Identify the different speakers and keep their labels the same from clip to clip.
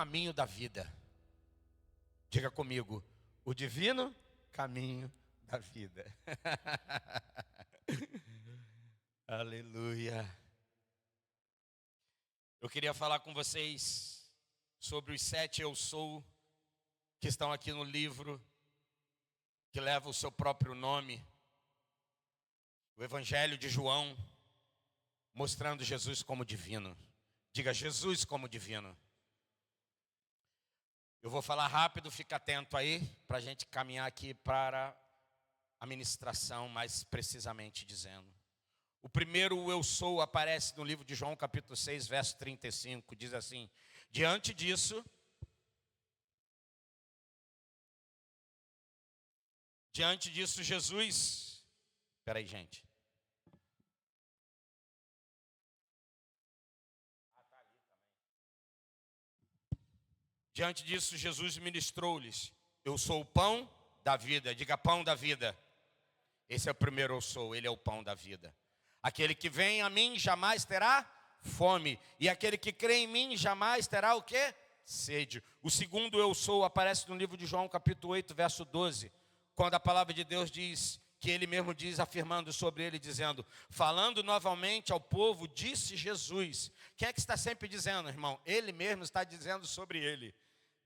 Speaker 1: caminho da vida. Diga comigo, o divino caminho da vida. Aleluia. Eu queria falar com vocês sobre os 7 eu sou que estão aqui no livro que leva o seu próprio nome, o Evangelho de João, mostrando Jesus como divino. Diga, Jesus como divino. Eu vou falar rápido, fica atento aí, para a gente caminhar aqui para a ministração, mais precisamente dizendo. O primeiro eu sou aparece no livro de João, capítulo 6, verso 35, diz assim: diante disso, Jesus, espera aí, gente. Diante disso, Jesus ministrou-lhes: eu sou o pão da vida. Diga, pão da vida. Esse é o primeiro eu sou, ele é o pão da vida. Aquele que vem a mim jamais terá fome, e aquele que crê em mim jamais terá o quê? Sede. O segundo eu sou aparece no livro de João, capítulo 8, verso 12, quando a palavra de Deus diz, que ele mesmo diz, afirmando sobre ele, dizendo, falando novamente ao povo, disse Jesus. Quem é que está sempre dizendo, irmão? Ele mesmo está dizendo sobre ele.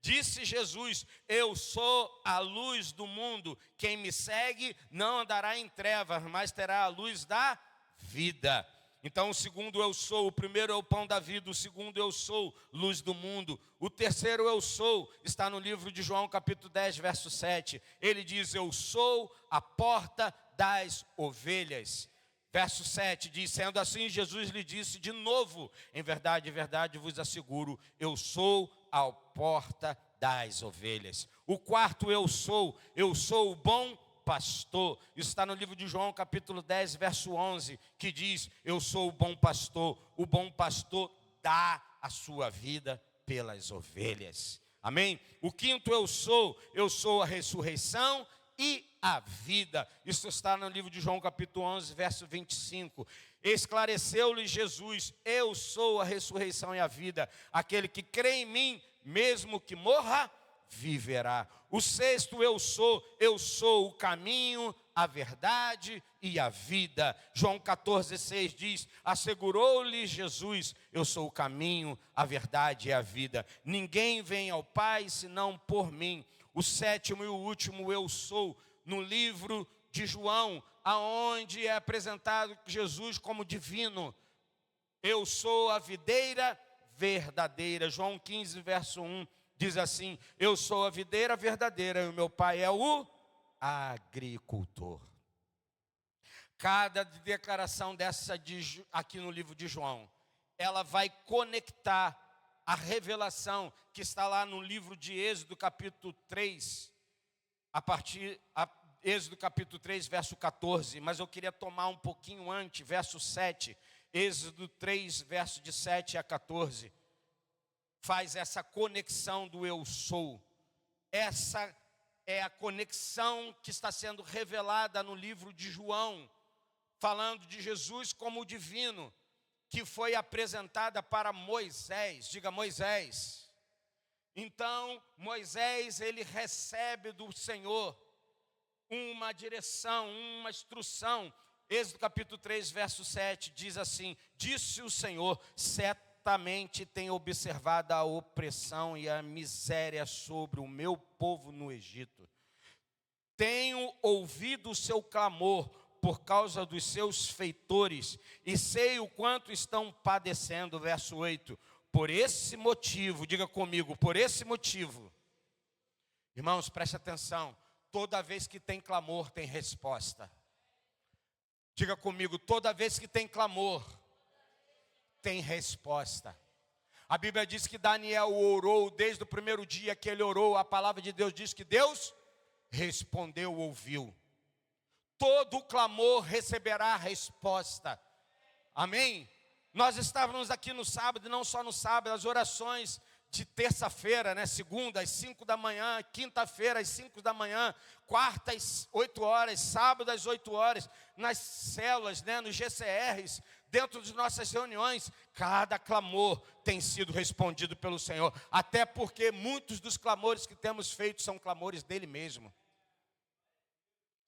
Speaker 1: Disse Jesus, eu sou a luz do mundo, quem me segue não andará em trevas, mas terá a luz da vida. Então o segundo eu sou, o primeiro é o pão da vida, o segundo eu sou, luz do mundo. O terceiro eu sou, está no livro de João capítulo 10, verso 7. Ele diz, eu sou a porta das ovelhas. Verso 7 diz, sendo assim, Jesus lhe disse de novo, em verdade vos asseguro, eu sou a porta das ovelhas. O quarto eu sou o bom pastor. Isso está no livro de João, capítulo 10, verso 11, que diz, eu sou o bom pastor dá a sua vida pelas ovelhas. Amém? O quinto eu sou a ressurreição e a vida. Isso está no livro de João, capítulo 11, verso 25. Esclareceu-lhe Jesus, eu sou a ressurreição e a vida. Aquele que crê em mim, mesmo que morra, viverá. O sexto eu sou o caminho, a verdade e a vida. João 14, 6 diz, assegurou-lhe Jesus, eu sou o caminho, a verdade e a vida. Ninguém vem ao Pai senão por mim. O sétimo e o último eu sou, no livro de João, aonde é apresentado Jesus como divino. Eu sou a videira verdadeira. João 15, verso 1, diz assim, eu sou a videira verdadeira e o meu pai é o agricultor. Cada declaração dessa aqui no livro de João, ela vai conectar a revelação que está lá no livro de Êxodo capítulo 3, Êxodo capítulo 3, verso 14, mas eu queria tomar um pouquinho antes, verso 7, Êxodo 3, verso de 7 a 14, faz essa conexão do eu sou. Essa é a conexão que está sendo revelada no livro de João, falando de Jesus como o divino, que foi apresentada para Moisés. Diga, Moisés. Então, Moisés, ele recebe do Senhor uma direção, uma instrução. Êxodo capítulo 3, verso 7, diz assim, disse o Senhor, certamente tenho observado a opressão e a miséria sobre o meu povo no Egito. Tenho ouvido o seu clamor por causa dos seus feitores, e sei o quanto estão padecendo. Verso 8, por esse motivo, diga comigo, por esse motivo, irmãos, preste atenção, toda vez que tem clamor, tem resposta. Diga comigo, toda vez que tem clamor, tem resposta. A Bíblia diz que Daniel orou, desde o primeiro dia que ele orou, a palavra de Deus diz que Deus respondeu, ouviu. Todo clamor receberá resposta. Amém? Nós estávamos aqui no sábado, e não só no sábado, as orações de terça-feira, né? Segunda às 5 da manhã, quinta-feira às 5 da manhã, quarta às 8 horas, sábado às 8 horas, nas células, né? Nos GCRs, dentro de nossas reuniões, cada clamor tem sido respondido pelo Senhor, até porque muitos dos clamores que temos feito são clamores dele mesmo.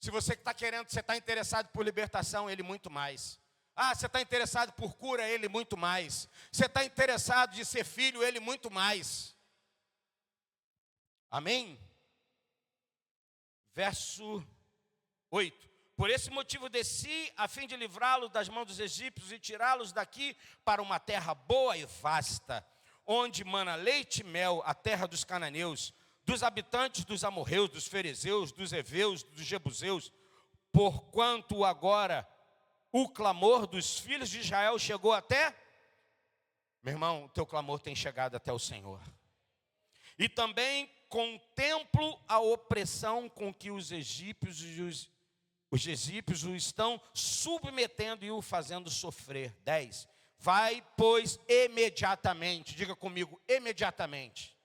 Speaker 1: Se você está querendo, você está interessado por libertação, ele muito mais. Ah, você está interessado por cura, ele muito mais. Você está interessado de ser filho, ele muito mais. Amém? Verso 8. Por esse motivo desci, a fim de livrá-los das mãos dos egípcios e tirá-los daqui para uma terra boa e vasta, onde mana leite e mel, a terra dos cananeus, dos habitantes dos amorreus, dos ferezeus, dos heveus, dos jebuseus, porquanto agora o clamor dos filhos de Israel chegou até... Meu irmão, o teu clamor tem chegado até o Senhor. E também contemplo a opressão com que os egípcios o estão submetendo e o fazendo sofrer. 10. Vai, pois, imediatamente. Diga comigo, imediatamente.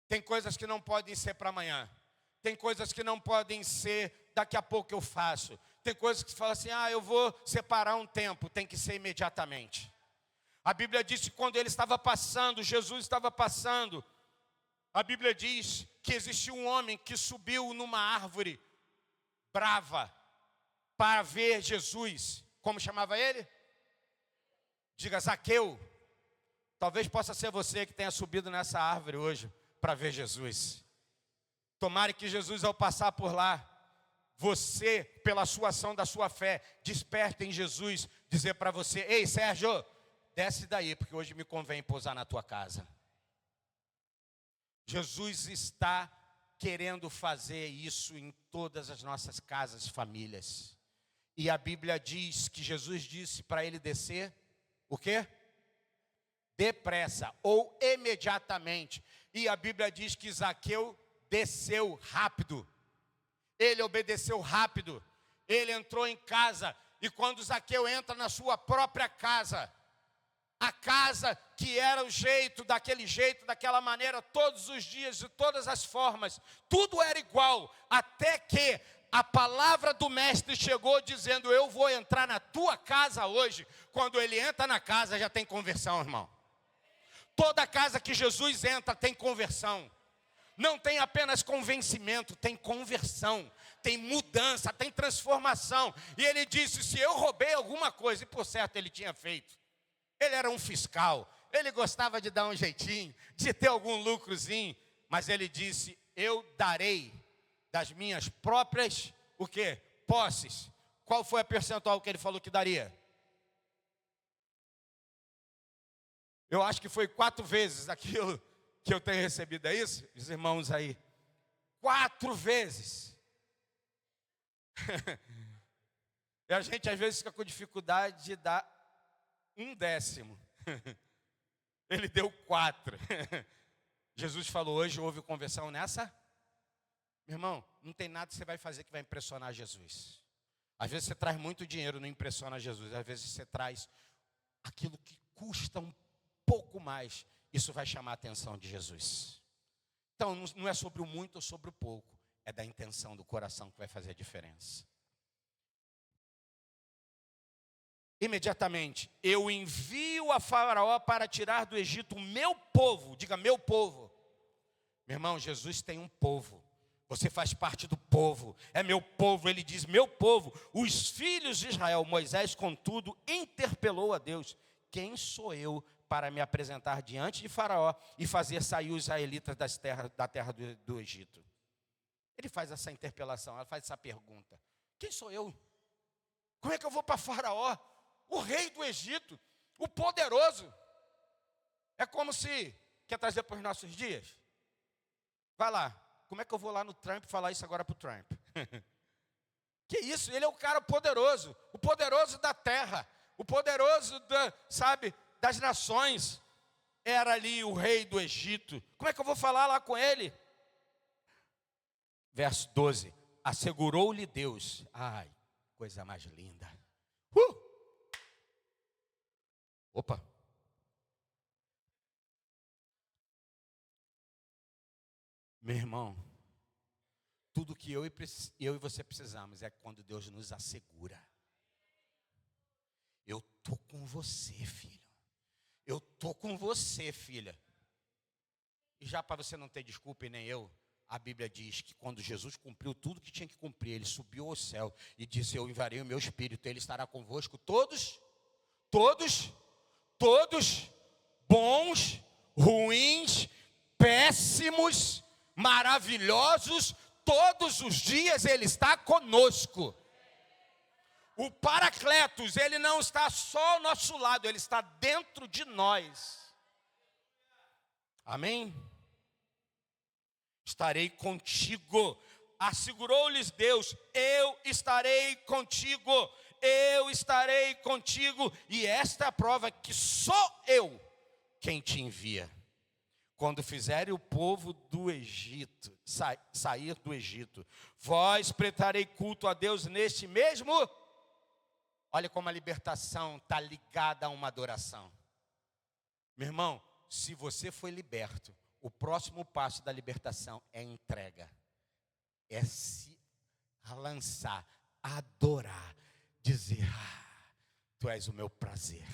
Speaker 1: Tem coisas que não podem ser para amanhã. Tem coisas que não podem ser, daqui a pouco eu faço. Tem coisas que você fala assim, eu vou separar um tempo. Tem que ser imediatamente. A Bíblia diz que quando ele estava passando, Jesus estava passando, a Bíblia diz que existiu um homem que subiu numa árvore brava para ver Jesus. Como chamava ele? Diga, Zaqueu. Talvez possa ser você que tenha subido nessa árvore hoje para ver Jesus. Tomara que Jesus, ao passar por lá, você, pela sua ação da sua fé, desperte em Jesus, dizer para você, ei Sérgio, desce daí, porque hoje me convém pousar na tua casa. Jesus está querendo fazer isso em todas as nossas casas, famílias. E a Bíblia diz que Jesus disse para ele descer, o quê? Depressa, ou imediatamente. E a Bíblia diz que Zaqueu desceu rápido. Ele obedeceu rápido. Ele entrou em casa. E quando Zaqueu entra na sua própria casa, a casa que era o jeito, daquela maneira, todos os dias, de todas as formas, tudo era igual, até que a palavra do mestre chegou dizendo, eu vou entrar na tua casa hoje. Quando ele entra na casa, já tem conversão, irmão. Toda casa que Jesus entra tem conversão. Não tem apenas convencimento, tem conversão, tem mudança, tem transformação. E ele disse, se eu roubei alguma coisa, e por certo ele tinha feito. Ele era um fiscal, ele gostava de dar um jeitinho, de ter algum lucrozinho, mas ele disse, eu darei das minhas próprias, o quê? Posses. Qual foi a percentual que ele falou que daria? Eu acho que foi 4 vezes aquilo que eu tenho recebido, é isso? Os irmãos aí. 4 vezes. E a gente às vezes fica com dificuldade de dar 1/10. Ele deu 4. Jesus falou, hoje houve conversão nessa? Meu irmão, não tem nada que você vai fazer que vai impressionar Jesus. Às vezes você traz muito dinheiro, não impressiona Jesus. Às vezes você traz aquilo que custa um pouco mais. Isso vai chamar a atenção de Jesus. Então não é sobre o muito ou sobre o pouco. É da intenção do coração que vai fazer a diferença. Imediatamente, eu envio a Faraó para tirar do Egito o meu povo. Diga, meu povo. Meu irmão, Jesus tem um povo. Você faz parte do povo. É meu povo, ele diz, meu povo. Os filhos de Israel. Moisés, contudo, interpelou a Deus. Quem sou eu para me apresentar diante de Faraó e fazer sair os israelitas da terra do Egito? Ele faz essa interpelação, ela faz essa pergunta. Quem sou eu? Como é que eu vou para Faraó? O rei do Egito, o poderoso. É como se, quer trazer para os nossos dias? Vai lá, como é que eu vou lá no Trump falar isso agora para o Trump? Que isso, ele é o cara poderoso, o poderoso da terra, o poderoso das nações. Era ali o rei do Egito. Como é que eu vou falar lá com ele? Verso 12, assegurou-lhe Deus. Ai, coisa mais linda. Opa. Meu irmão, tudo que eu e você precisamos é quando Deus nos assegura. Eu estou com você, filho. Eu estou com você, filha. E já para você não ter desculpa e nem eu, a Bíblia diz que quando Jesus cumpriu tudo que tinha que cumprir, ele subiu ao céu e disse: eu enviarei o meu Espírito, ele estará convosco todos, bons, ruins, péssimos, maravilhosos, todos os dias ele está conosco. O Paracletos, ele não está só ao nosso lado, ele está dentro de nós. Amém? Estarei contigo. Assegurou-lhes Deus: eu estarei contigo. Eu estarei contigo. E esta é a prova que sou eu quem te envia. Quando fizerem o povo do Egito sair do Egito, vós prestarei culto a Deus neste mesmo. Olha como a libertação está ligada a uma adoração. Meu irmão, se você foi liberto, o próximo passo da libertação é entrega. É se lançar, adorar, dizer: tu és o meu prazer.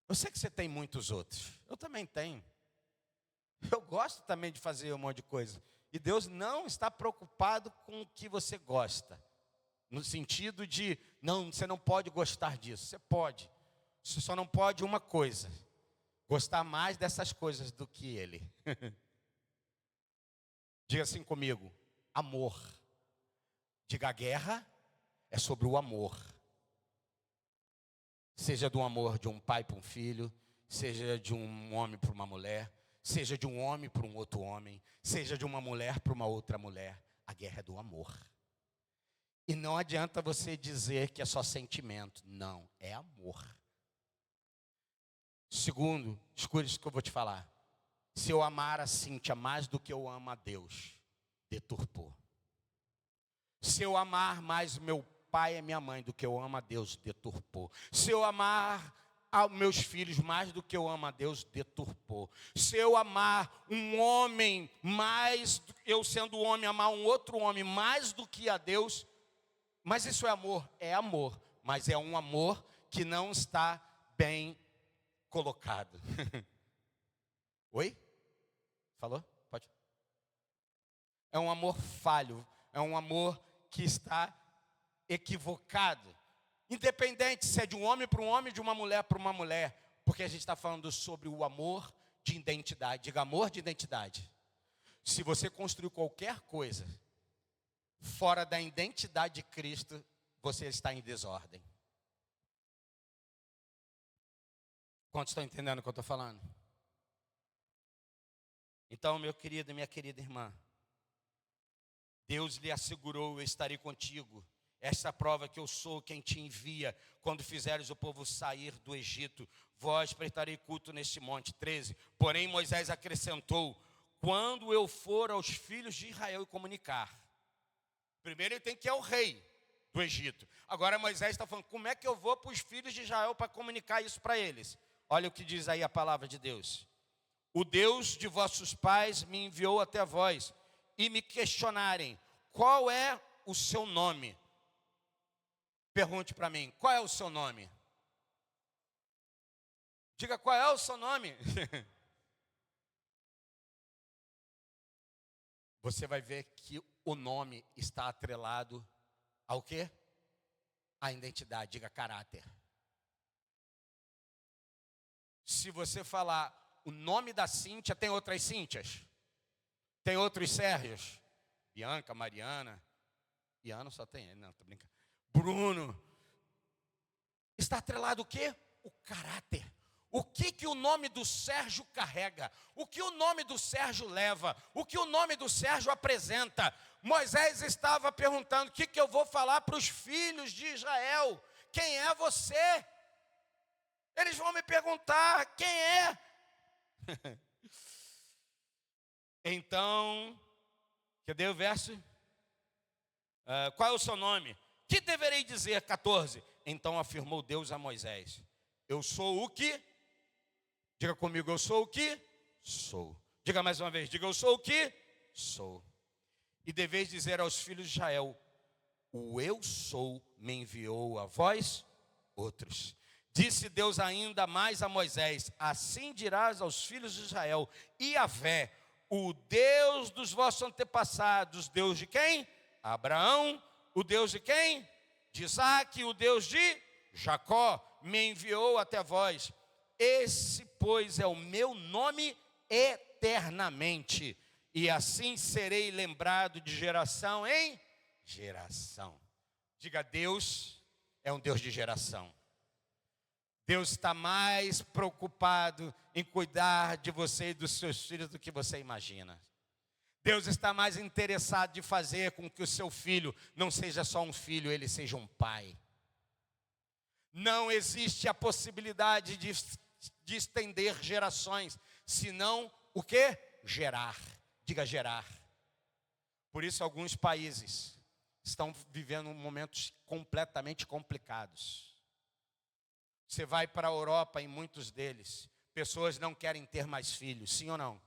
Speaker 1: Eu sei que você tem muitos outros, eu também tenho. Eu gosto também de fazer um monte de coisa. E Deus não está preocupado com o que você gosta. No sentido de, não, você não pode gostar disso. Você pode. Você só não pode uma coisa: gostar mais dessas coisas do que Ele. Diga assim comigo: amor. Diga: a guerra é sobre o amor. Seja do amor de um pai para um filho, seja de um homem para uma mulher, seja de um homem para um outro homem, seja de uma mulher para uma outra mulher. A guerra é do amor. E não adianta você dizer que é só sentimento. Não, é amor. Segundo, escute isso que eu vou te falar. Se eu amar a Cíntia mais do que eu amo a Deus, deturpou. Se eu amar mais meu pai e minha mãe do que eu amo a Deus, deturpou. Se eu amar aos meus filhos mais do que eu amo a Deus, deturpou. Se eu amar um homem mais, eu sendo homem, amar um outro homem mais do que a Deus, mas isso é amor, mas é um amor que não está bem colocado. Oi? Falou? Pode. É um amor falho, é um amor que está equivocado. Independente se é de um homem para um homem, de uma mulher para uma mulher, porque a gente está falando sobre o amor de identidade. Diga: amor de identidade. Se você construir qualquer coisa fora da identidade de Cristo, você está em desordem. Quantos estão entendendo o que eu estou falando? Então, meu querido e minha querida irmã, Deus lhe assegurou: eu estarei contigo. Esta prova que eu sou quem te envia. Quando fizeres o povo sair do Egito, vós prestarei culto neste monte. 13. Porém Moisés acrescentou: quando eu for aos filhos de Israel e comunicar. Primeiro ele tem que ir ao rei do Egito. Agora Moisés está falando: como é que eu vou para os filhos de Israel para comunicar isso para eles? Olha o que diz aí a palavra de Deus. O Deus de vossos pais me enviou até vós e me questionarem: qual é o seu nome? Pergunte para mim: qual é o seu nome? Diga: qual é o seu nome? Você vai ver que o nome está atrelado ao quê? À identidade. Diga: caráter. Se você falar o nome da Cíntia, tem outras Cíntias? Tem outros Sérgios? Bianca, Mariana. Iano só tem ele, não, tô brincando. Bruno. Está atrelado o quê? O caráter. O que o nome do Sérgio carrega? O que o nome do Sérgio leva? O que o nome do Sérgio apresenta? Moisés estava perguntando: o que eu vou falar para os filhos de Israel? Quem é você? Eles vão me perguntar: quem é? Então, cadê o verso? Qual é o seu nome? Que deverei dizer? 14. Então afirmou Deus a Moisés: eu sou o que? Diga comigo: eu sou o que? Sou. Diga mais uma vez: diga: eu sou o que? Sou. E deveis dizer aos filhos de Israel: o eu sou me enviou a vós outros. Disse Deus ainda mais a Moisés: assim dirás aos filhos de Israel: Yahvé, o Deus dos vossos antepassados, Deus de quem? Abraão. O Deus de quem? De Isaque. O Deus de Jacó me enviou até vós. Esse, pois, é o meu nome eternamente, e assim serei lembrado de geração em geração. Diga: Deus é um Deus de geração. Deus está mais preocupado em cuidar de você e dos seus filhos do que você imagina. Deus está mais interessado de fazer com que o seu filho não seja só um filho, ele seja um pai. Não existe a possibilidade de estender gerações, senão o quê? Gerar. Diga: gerar. Por isso alguns países estão vivendo momentos completamente complicados. Você vai para a Europa, em muitos deles, pessoas não querem ter mais filhos, sim ou não?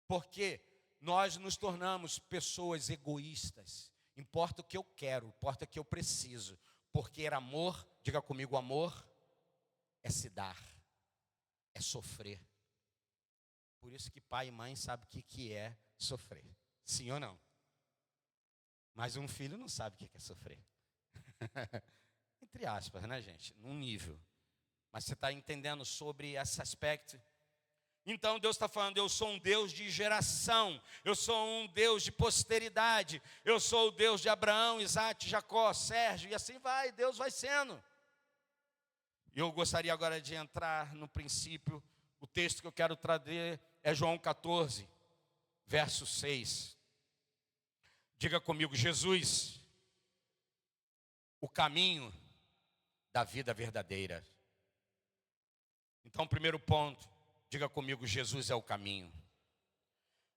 Speaker 1: Porque nós nos tornamos pessoas egoístas. Importa o que eu quero, importa o que eu preciso. Porque amor, diga comigo, amor é se dar, é sofrer. Por isso que pai e mãe sabem o que é sofrer, sim ou não? Mas um filho não sabe o que é sofrer. Entre aspas, né, gente? Num nível. Mas você está entendendo sobre esse aspecto? Então Deus está falando: eu sou um Deus de geração, eu sou um Deus de posteridade, eu sou o Deus de Abraão, Isaque, Jacó, Sérgio, e assim vai, Deus vai sendo. Eu gostaria agora de entrar no princípio. O texto que eu quero trazer é João 14, verso 6. Diga comigo: Jesus, o caminho da vida verdadeira. Então, primeiro ponto, diga comigo: Jesus é o caminho.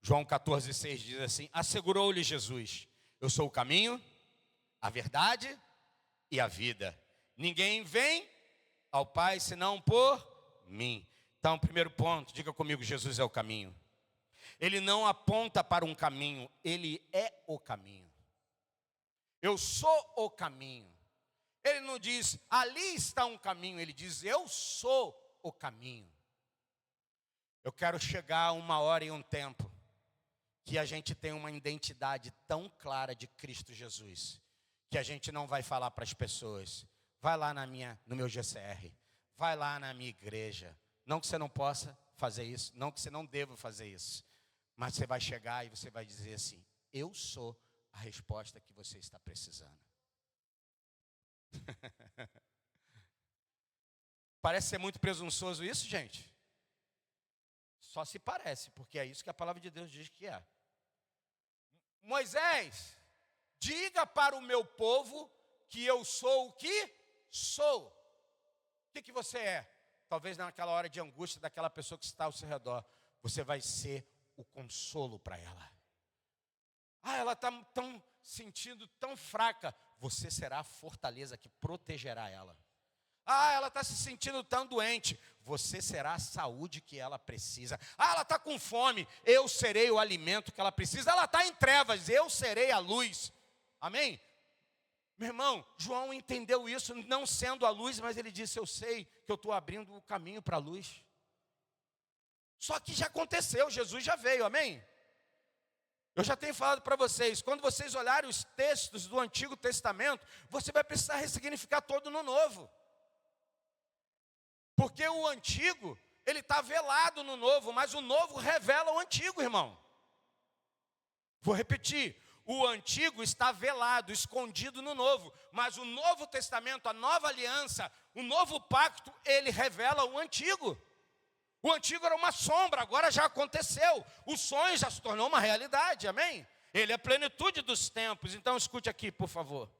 Speaker 1: João 14, 6 diz assim: assegurou-lhe Jesus: eu sou o caminho, a verdade e a vida. Ninguém vem ao Pai senão por mim. Então, primeiro ponto, diga comigo: Jesus é o caminho. Ele não aponta para um caminho, ele é o caminho. Eu sou o caminho. Ele não diz: ali está um caminho, ele diz: eu sou o caminho. Eu quero chegar a uma hora e um tempo que a gente tem uma identidade tão clara de Cristo Jesus, que a gente não vai falar para as pessoas: vai lá no meu GCR, vai lá na minha igreja. Não que você não possa fazer isso, não que você não deva fazer isso, mas você vai chegar e você vai dizer assim: eu sou a resposta que você está precisando. Parece ser muito presunçoso isso, gente? Só se parece, porque é isso que a palavra de Deus diz que é. Moisés, diga para o meu povo que eu sou o que sou. O que você é? Talvez naquela hora de angústia daquela pessoa que está ao seu redor, você vai ser o consolo para ela. Ela está tão sentindo tão fraca. Você será a fortaleza que protegerá ela. Ela está se sentindo tão doente. Você será a saúde que ela precisa. Ela está com fome. Eu serei o alimento que ela precisa. Ela está em trevas. Eu serei a luz. Amém? Meu irmão, João entendeu isso, não sendo a luz, mas ele disse: eu sei que eu estou abrindo o caminho para a luz. Só que já aconteceu, Jesus já veio, amém? Eu já tenho falado para vocês, quando vocês olharem os textos do Antigo Testamento, você vai precisar ressignificar todo no Novo. Porque o Antigo, ele está velado no Novo, mas o Novo revela o Antigo, irmão. Vou repetir. O Antigo está velado, escondido no Novo. Mas o Novo Testamento, a nova aliança, o novo pacto, ele revela o Antigo. O Antigo era uma sombra, agora já aconteceu. O sonho já se tornou uma realidade, amém? Ele é a plenitude dos tempos. Então escute aqui, por favor.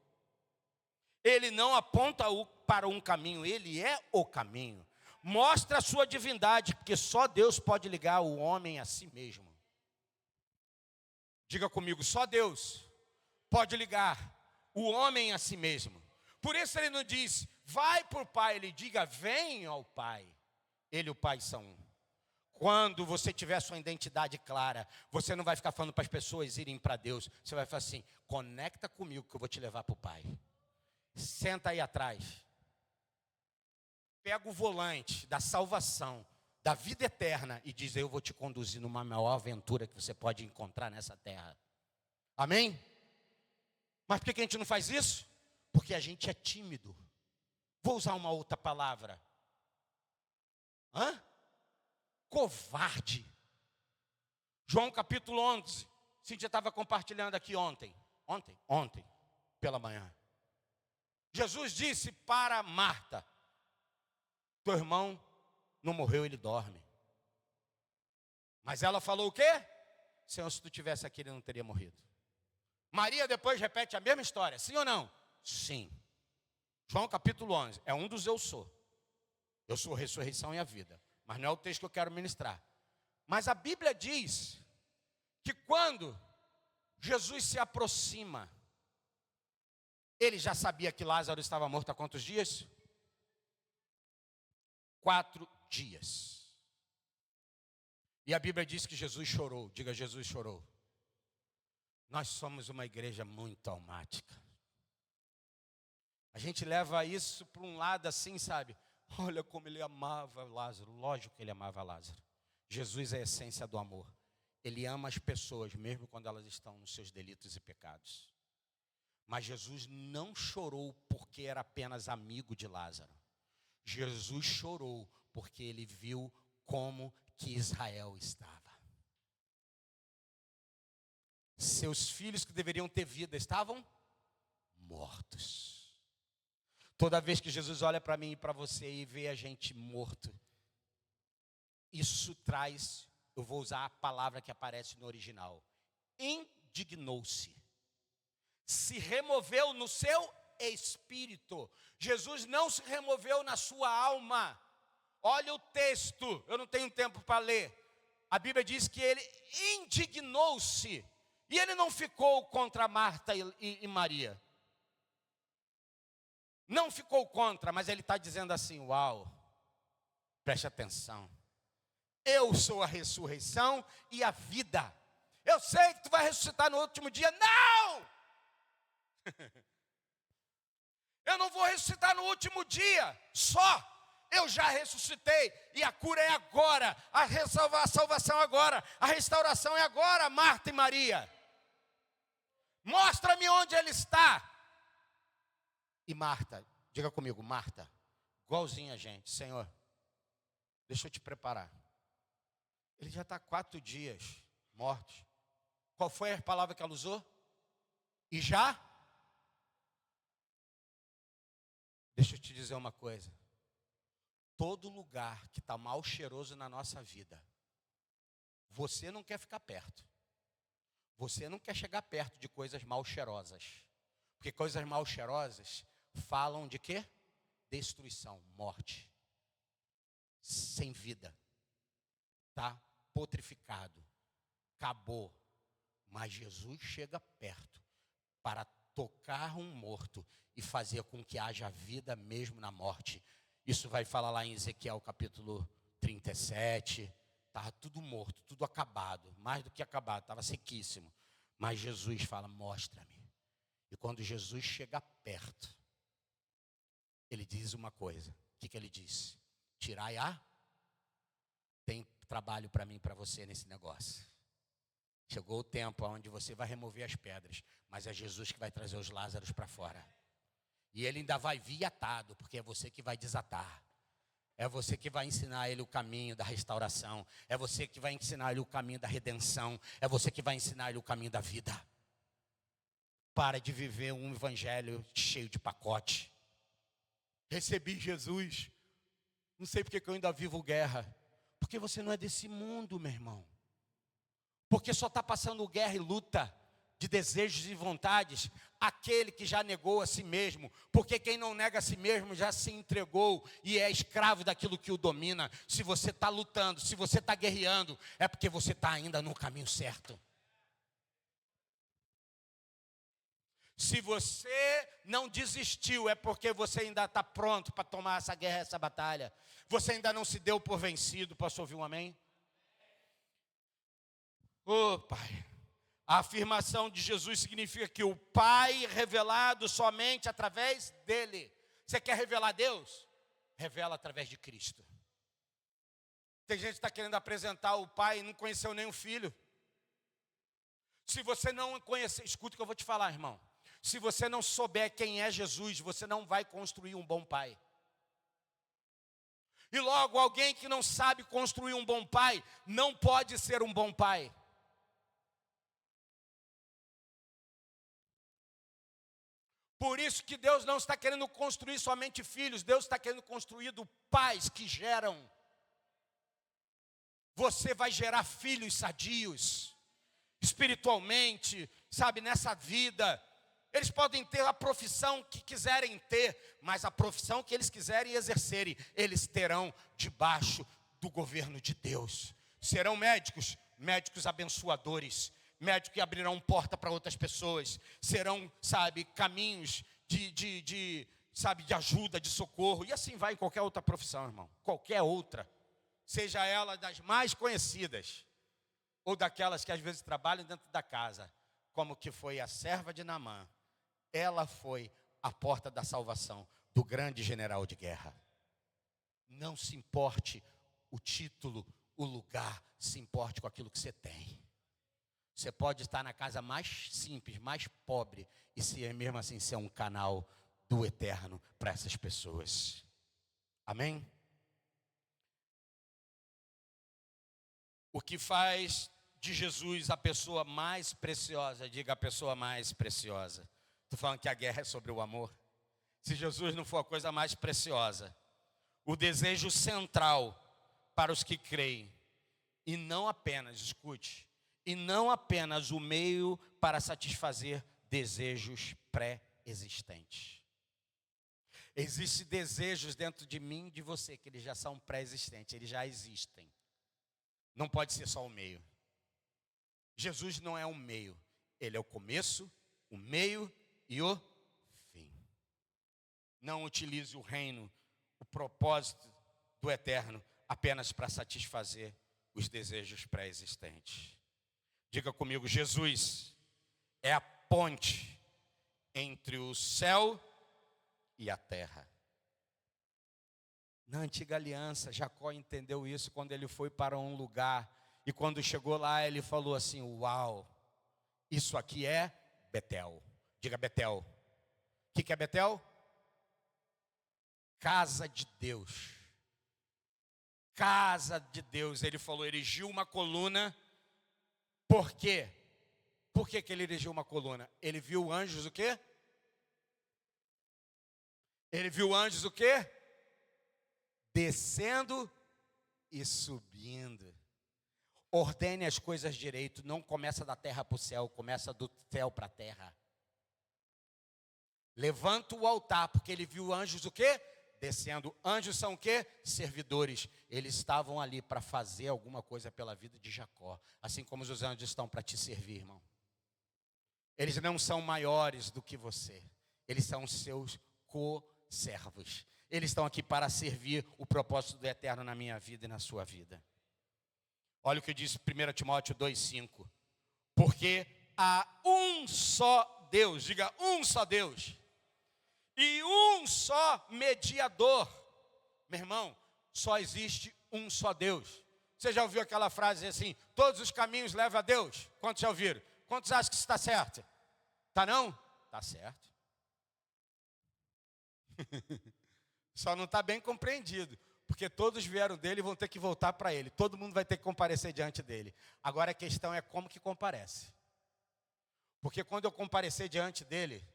Speaker 1: Ele não aponta para um caminho, ele é o caminho. Mostra a sua divindade, porque só Deus pode ligar o homem a si mesmo. Diga comigo: só Deus pode ligar o homem a si mesmo. Por isso ele não diz: vai para o Pai, ele diga: vem ao Pai. Ele e o Pai são um. Quando você tiver sua identidade clara, você não vai ficar falando para as pessoas irem para Deus. Você vai falar assim: conecta comigo que eu vou te levar para o Pai. Senta aí atrás. pega o volante da salvação, da vida eterna e diz: eu vou te conduzir numa maior aventura que você pode encontrar nessa terra. Amém? Mas por que a gente não faz isso? Porque a gente é tímido. Vou usar uma outra palavra. Covarde. João capítulo 11. Cíntia estava compartilhando aqui ontem, pela manhã. Jesus disse para Marta: teu irmão não morreu, ele dorme. Mas ela falou o quê? Senhor, se tu tivesse aqui, ele não teria morrido. Maria depois repete a mesma história, sim ou não? Sim. João capítulo 11, é um dos eu sou. Eu sou a ressurreição e a vida. Mas não é o texto que eu quero ministrar. Mas a Bíblia diz que quando Jesus se aproxima, ele já sabia que Lázaro estava morto há quantos dias? 4 dias. E a Bíblia diz que Jesus chorou. Diga, Jesus chorou. Nós somos uma igreja muito almática. A gente leva isso para um lado assim, sabe? Olha como ele amava Lázaro. Lógico que ele amava Lázaro. Jesus é a essência do amor. Ele ama as pessoas, mesmo quando elas estão nos seus delitos e pecados. Mas Jesus não chorou porque era apenas amigo de Lázaro. Jesus chorou porque ele viu como que Israel estava. Seus filhos que deveriam ter vida estavam mortos. Toda vez que Jesus olha para mim e para você e vê a gente morto, isso traz, eu vou usar a palavra que aparece no original, indignou-se. Se removeu no seu espírito. Jesus não se removeu na sua alma. Olha o texto, eu não tenho tempo para ler. A Bíblia diz que ele indignou-se. E ele não ficou contra Marta e Maria. Não ficou contra, mas ele está dizendo assim: uau, preste atenção. Eu sou a ressurreição e a vida. Eu sei que tu vai ressuscitar no último dia. Não! Eu não vou ressuscitar no último dia. Só. Eu já ressuscitei. E a cura é agora. A salvação é agora. A restauração é agora, Marta e Maria. Mostra-me onde ele está. E Marta, diga comigo, Marta, igualzinha a gente. Senhor, deixa eu te preparar. Ele já está 4 dias mortos. Qual foi a palavra que ela usou? E já? Deixa eu te dizer uma coisa. Todo lugar que está mal cheiroso na nossa vida, você não quer ficar perto. Você não quer chegar perto de coisas mal cheirosas. Porque coisas mal cheirosas falam de quê? Destruição, morte. Sem vida. Tá putrificado. Acabou. Mas Jesus chega perto para tocar um morto e fazer com que haja vida mesmo na morte. Isso vai falar lá em Ezequiel capítulo 37. Estava tudo morto, tudo acabado. Mais do que acabado, estava sequíssimo. Mas Jesus fala, mostra-me. E quando Jesus chega perto, ele diz uma coisa. O que ele disse? Tirai tem trabalho para mim e para você nesse negócio. Chegou o tempo onde você vai remover as pedras, mas é Jesus que vai trazer os Lázaros para fora. E ele ainda vai vir atado, porque é você que vai desatar. É você que vai ensinar ele o caminho da restauração. É você que vai ensinar ele o caminho da redenção. É você que vai ensinar ele o caminho da vida. Para de viver um evangelho cheio de pacote. Recebi Jesus. Não sei porque que eu ainda vivo guerra. Porque você não é desse mundo, meu irmão. Porque só está passando guerra e luta de desejos e vontades aquele que já negou a si mesmo. Porque quem não nega a si mesmo já se entregou e é escravo daquilo que o domina. Se você está lutando, se você está guerreando, é porque você está ainda no caminho certo. Se você não desistiu, é porque você ainda está pronto para tomar essa guerra, essa batalha. Você ainda não se deu por vencido. Posso ouvir um amém? Ô Pai, a afirmação de Jesus significa que o Pai é revelado somente através dele. Você quer revelar Deus? revela através de Cristo. Tem gente que está querendo apresentar o pai e não conheceu nem o filho. Se você não conhecer, escuta o que eu vou te falar, irmão. Se você não souber quem é Jesus, você não vai construir um bom pai. E logo, alguém que não sabe construir um bom pai, não pode ser um bom pai. Por isso que Deus não está querendo construir somente filhos, Deus está querendo construir pais que geram. Você vai gerar filhos sadios, espiritualmente, sabe, nessa vida. Eles podem ter a profissão que quiserem ter, mas a profissão que eles quiserem exercerem, eles terão debaixo do governo de Deus. Serão médicos, médicos abençoadores, médicos que abrirão porta para outras pessoas. Serão, sabe, caminhos de ajuda, de socorro. E assim vai em qualquer outra profissão, irmão. Qualquer outra. Seja ela das mais conhecidas, ou daquelas que às vezes trabalham dentro da casa, como que foi a serva de Naamã. Ela foi a porta da salvação do grande general de guerra. Não se importe o título, o lugar, se importe com aquilo que você tem. Você pode estar na casa mais simples, mais pobre, e se mesmo assim ser um canal do eterno para essas pessoas. Amém? O que faz de Jesus a pessoa mais preciosa, diga a pessoa mais preciosa. Estou falando que a guerra é sobre o amor. Se Jesus não for a coisa mais preciosa, o desejo central para os que creem, e não apenas, escute, e não apenas o meio para satisfazer desejos pré-existentes. Existem desejos dentro de mim e de você, que eles já são pré-existentes, eles já existem. Não pode ser só o meio. Jesus não é um meio, ele é o começo, o meio e o fim. Não utilize o reino, o propósito do eterno, apenas para satisfazer os desejos pré-existentes. Diga comigo, Jesus é a ponte entre o céu e a terra. Na antiga aliança, Jacó entendeu isso quando ele foi para um lugar. E quando chegou lá, ele falou assim, uau, isso aqui é Betel. Diga Betel. O que é Betel? Casa de Deus. Casa de Deus. Ele falou, erigiu uma coluna. Por quê? Por que ele erigiu uma coluna? Ele viu anjos o quê? Ele viu anjos o quê? Descendo e subindo. Ordene as coisas direito. Não começa da terra para o céu, começa do céu para a terra. Levanta o altar, porque ele viu anjos o quê? Descendo. Anjos são o quê? Servidores. Eles estavam ali para fazer alguma coisa pela vida de Jacó. Assim como os anjos estão para te servir, irmão. Eles não são maiores do que você. Eles são seus co-servos. Eles estão aqui para servir o propósito do eterno na minha vida e na sua vida. Olha o que diz 1 Timóteo 2,5. Porque há um só Deus, diga um só Deus, e um só mediador. Meu irmão, só existe um só Deus. Você já ouviu aquela frase assim, todos os caminhos levam a Deus? Quantos já ouviram? Quantos acham que isso está certo? Tá não? Tá certo. Só não está bem compreendido, porque todos vieram dele e vão ter que voltar para ele. Todo mundo vai ter que comparecer diante dele. Agora a questão é como que comparece. Porque quando eu comparecer diante dele,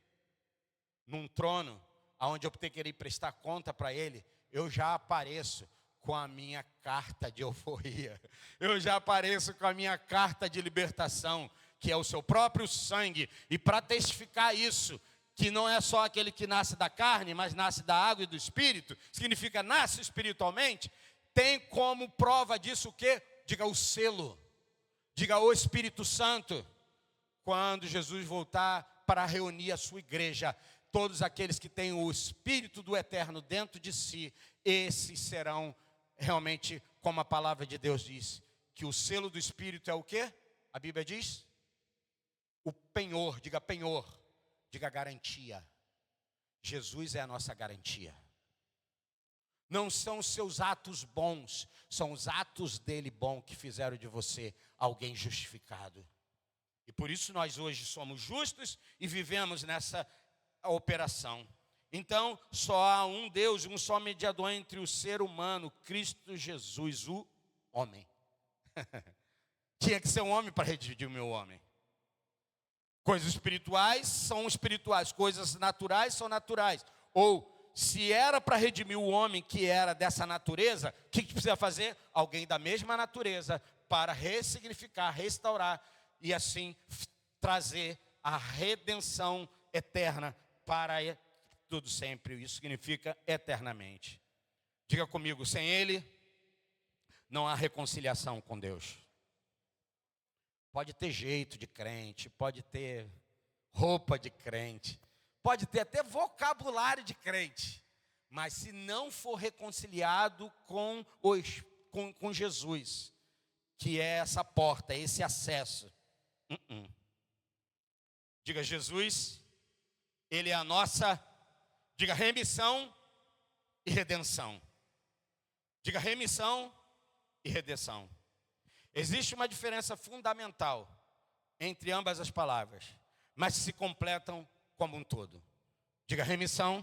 Speaker 1: num trono, onde eu tenho que ir prestar conta para ele, eu já apareço com a minha carta de euforia. Eu já apareço com a minha carta de libertação, que é o seu próprio sangue. E para testificar isso, que não é só aquele que nasce da carne, mas nasce da água e do Espírito, significa nasce espiritualmente, tem como prova disso o quê? Diga o selo, diga o Espírito Santo. Quando Jesus voltar para reunir a sua igreja, todos aqueles que têm o Espírito do Eterno dentro de si, esses serão realmente, como a palavra de Deus diz, que o selo do Espírito é o quê? A Bíblia diz? O penhor, diga penhor. Diga garantia. Jesus é a nossa garantia. Não são os seus atos bons, são os atos dele bom que fizeram de você alguém justificado. E por isso nós hoje somos justos e vivemos nessa operação. Então, só há um Deus, um só mediador entre o ser humano, Cristo Jesus, o homem. Tinha que ser um homem para redimir o meu homem. Coisas espirituais são espirituais, coisas naturais são naturais. Ou, se era para redimir o homem que era dessa natureza, o que precisa fazer? Alguém da mesma natureza para ressignificar, restaurar e assim trazer a redenção eterna para tudo sempre. Isso significa eternamente. Diga comigo, sem Ele não há reconciliação com Deus. Pode ter jeito de crente, pode ter roupa de crente, pode ter até vocabulário de crente, mas se não for reconciliado com Jesus, que é essa porta, esse acesso, Diga, Jesus, Ele é a nossa, diga, remissão e redenção. Diga, remissão e redenção. Existe uma diferença fundamental entre ambas as palavras, mas se completam como um todo. Diga, remissão,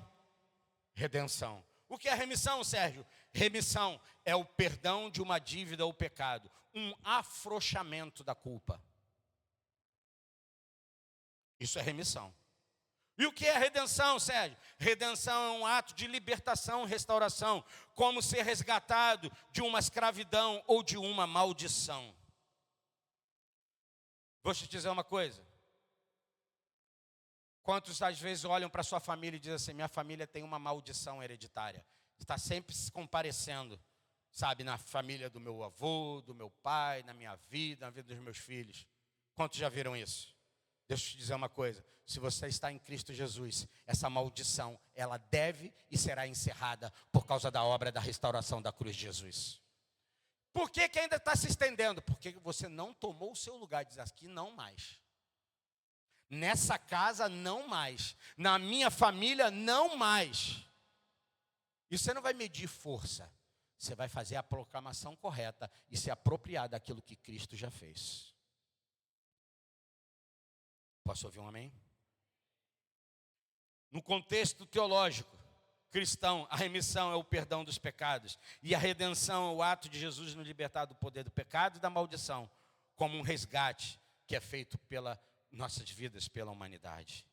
Speaker 1: redenção. O que é remissão, Sérgio? Remissão é o perdão de uma dívida ou pecado, um afrouxamento da culpa. Isso é remissão. E o que é redenção, Sérgio? Redenção é um ato de libertação, restauração, como ser resgatado de uma escravidão ou de uma maldição. Vou te dizer uma coisa. Quantos às vezes olham para sua família e dizem assim, minha família tem uma maldição hereditária. Está sempre se comparecendo, sabe, na família do meu avô, do meu pai, na minha vida, na vida dos meus filhos. Quantos já viram isso? Deixa eu te dizer uma coisa, se você está em Cristo Jesus, essa maldição, ela deve e será encerrada por causa da obra da restauração da cruz de Jesus. Por que ainda está se estendendo? Porque você não tomou o seu lugar, diz aqui não mais. Nessa casa não mais, na minha família não mais. E você não vai medir força, você vai fazer a proclamação correta e se apropriar daquilo que Cristo já fez. Posso ouvir um amém? No contexto teológico, cristão, a remissão é o perdão dos pecados. E a redenção é o ato de Jesus nos libertar do poder do pecado e da maldição. Como um resgate que é feito pelas nossas vidas, pela humanidade.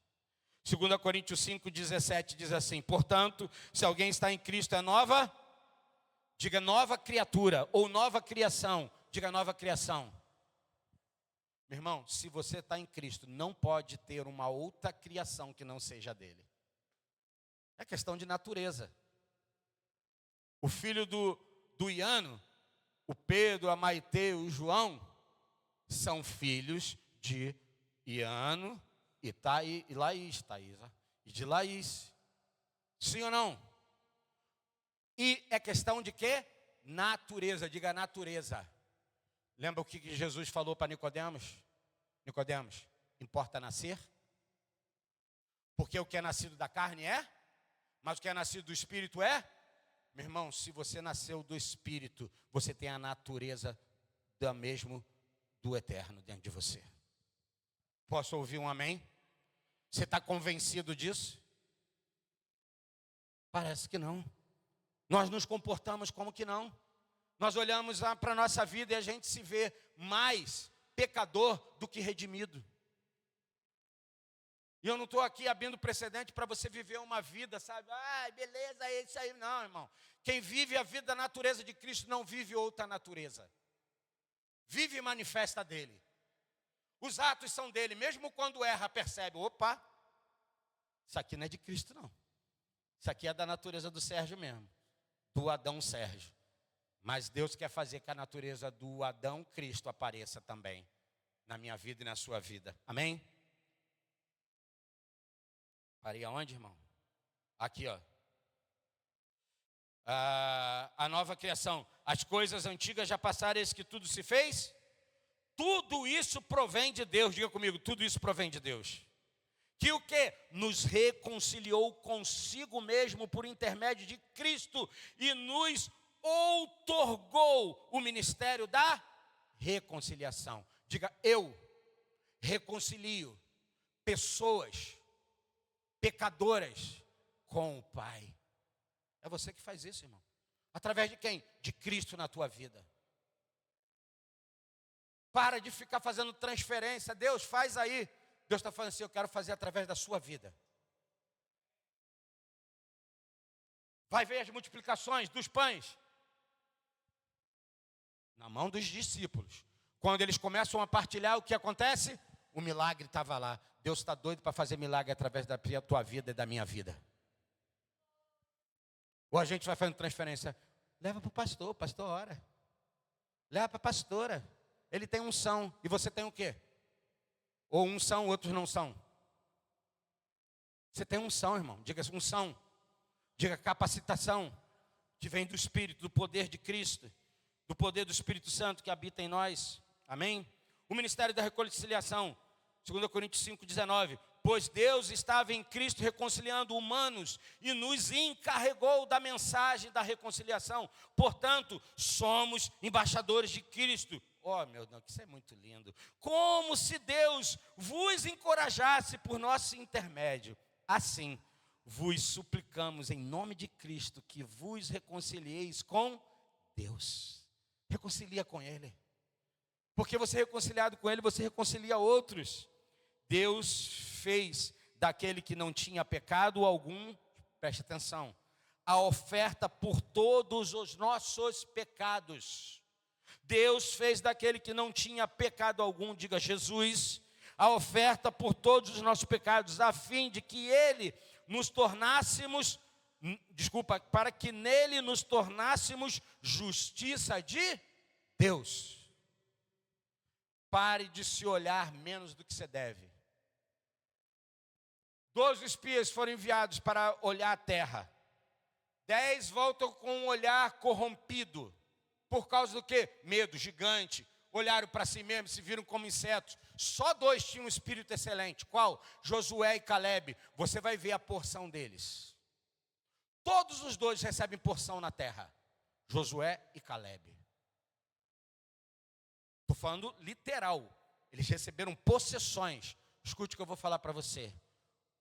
Speaker 1: 2 Coríntios 5,17 diz assim, portanto, se alguém está em Cristo é nova, diga nova criatura, ou nova criação, diga nova criação. Meu irmão, se você está em Cristo, não pode ter uma outra criação que não seja dele. É questão de natureza. O filho do Iano, o Pedro, a Maitê, o João, são filhos de Iano e Laís, Thaisa, e de Laís. Sim ou não? E é questão de quê? Natureza, diga natureza. Lembra o que Jesus falou para Nicodemos? Nicodemos, importa nascer? Porque o que é nascido da carne é, mas o que é nascido do Espírito é? Meu irmão, se você nasceu do Espírito, você tem a natureza do Eterno dentro de você. Posso ouvir um amém? Você está convencido disso? Parece que não. Nós nos comportamos como que não. Nós olhamos para a nossa vida e a gente se vê mais pecador do que redimido. E eu não estou aqui abrindo precedente para você viver uma vida, sabe? Beleza, é isso aí. Não, irmão. Quem vive a vida da natureza de Cristo não vive outra natureza. Vive e manifesta dele. Os atos são dele. Mesmo quando erra, percebe. Opa, isso aqui não é de Cristo, não. Isso aqui é da natureza do Sérgio mesmo. Do Adão Sérgio. Mas Deus quer fazer que a natureza do Adão Cristo apareça também na minha vida e na sua vida. Amém? Parei aonde, irmão? Aqui, ó. A nova criação. As coisas antigas já passaram, eis que tudo se fez. Tudo isso provém de Deus. Diga comigo, tudo isso provém de Deus. que o quê? Nos reconciliou consigo mesmo por intermédio de Cristo e nos outorgou o ministério da reconciliação. Diga, eu reconcilio pessoas pecadoras com o Pai. É você que faz isso, irmão. Através de quem? De Cristo na tua vida. Para de ficar fazendo transferência. Deus, faz aí. Deus está falando assim, eu quero fazer através da sua vida. Vai ver as multiplicações dos pães. Na mão dos discípulos. Quando eles começam a partilhar, o que acontece? O milagre estava lá. Deus está doido para fazer milagre através da tua vida e da minha vida. Ou a gente vai fazendo transferência. Leva para o pastor ora. Leva para a pastora. Ele tem unção. E você tem o quê? Ou uns são, outros não são. Você tem unção, irmão. Diga unção. Diga capacitação. Que vem do Espírito, do poder de Cristo. Do poder do Espírito Santo que habita em nós. Amém? O ministério da reconciliação. 2 Coríntios 5,19. Pois Deus estava em Cristo reconciliando humanos e nos encarregou da mensagem da reconciliação. Portanto, somos embaixadores de Cristo. Oh, meu Deus, isso é muito lindo. Como se Deus vos encorajasse por nosso intermédio. Assim, vos suplicamos em nome de Cristo que vos reconcilieis com Deus. Reconcilia com Ele. Porque você é reconciliado com Ele, você reconcilia outros. Deus fez daquele que não tinha pecado algum, preste atenção, a oferta por todos os nossos pecados. Deus fez daquele que não tinha pecado algum, diga Jesus, a oferta por todos os nossos pecados, a fim de que Ele nos tornássemos, para que nele nos tornássemos justiça de Deus. Pare de se olhar menos do que você deve. 12 espias foram enviados para olhar a terra. 10 voltam com um olhar corrompido. Por causa do quê? Medo, gigante. Olharam para si mesmos, se viram como insetos. Só 2 tinham um espírito excelente. Qual? Josué e Caleb. Você vai ver a porção deles. Todos os 2 recebem porção na terra. Josué e Caleb. Estou falando literal. Eles receberam possessões. Escute o que eu vou falar para você.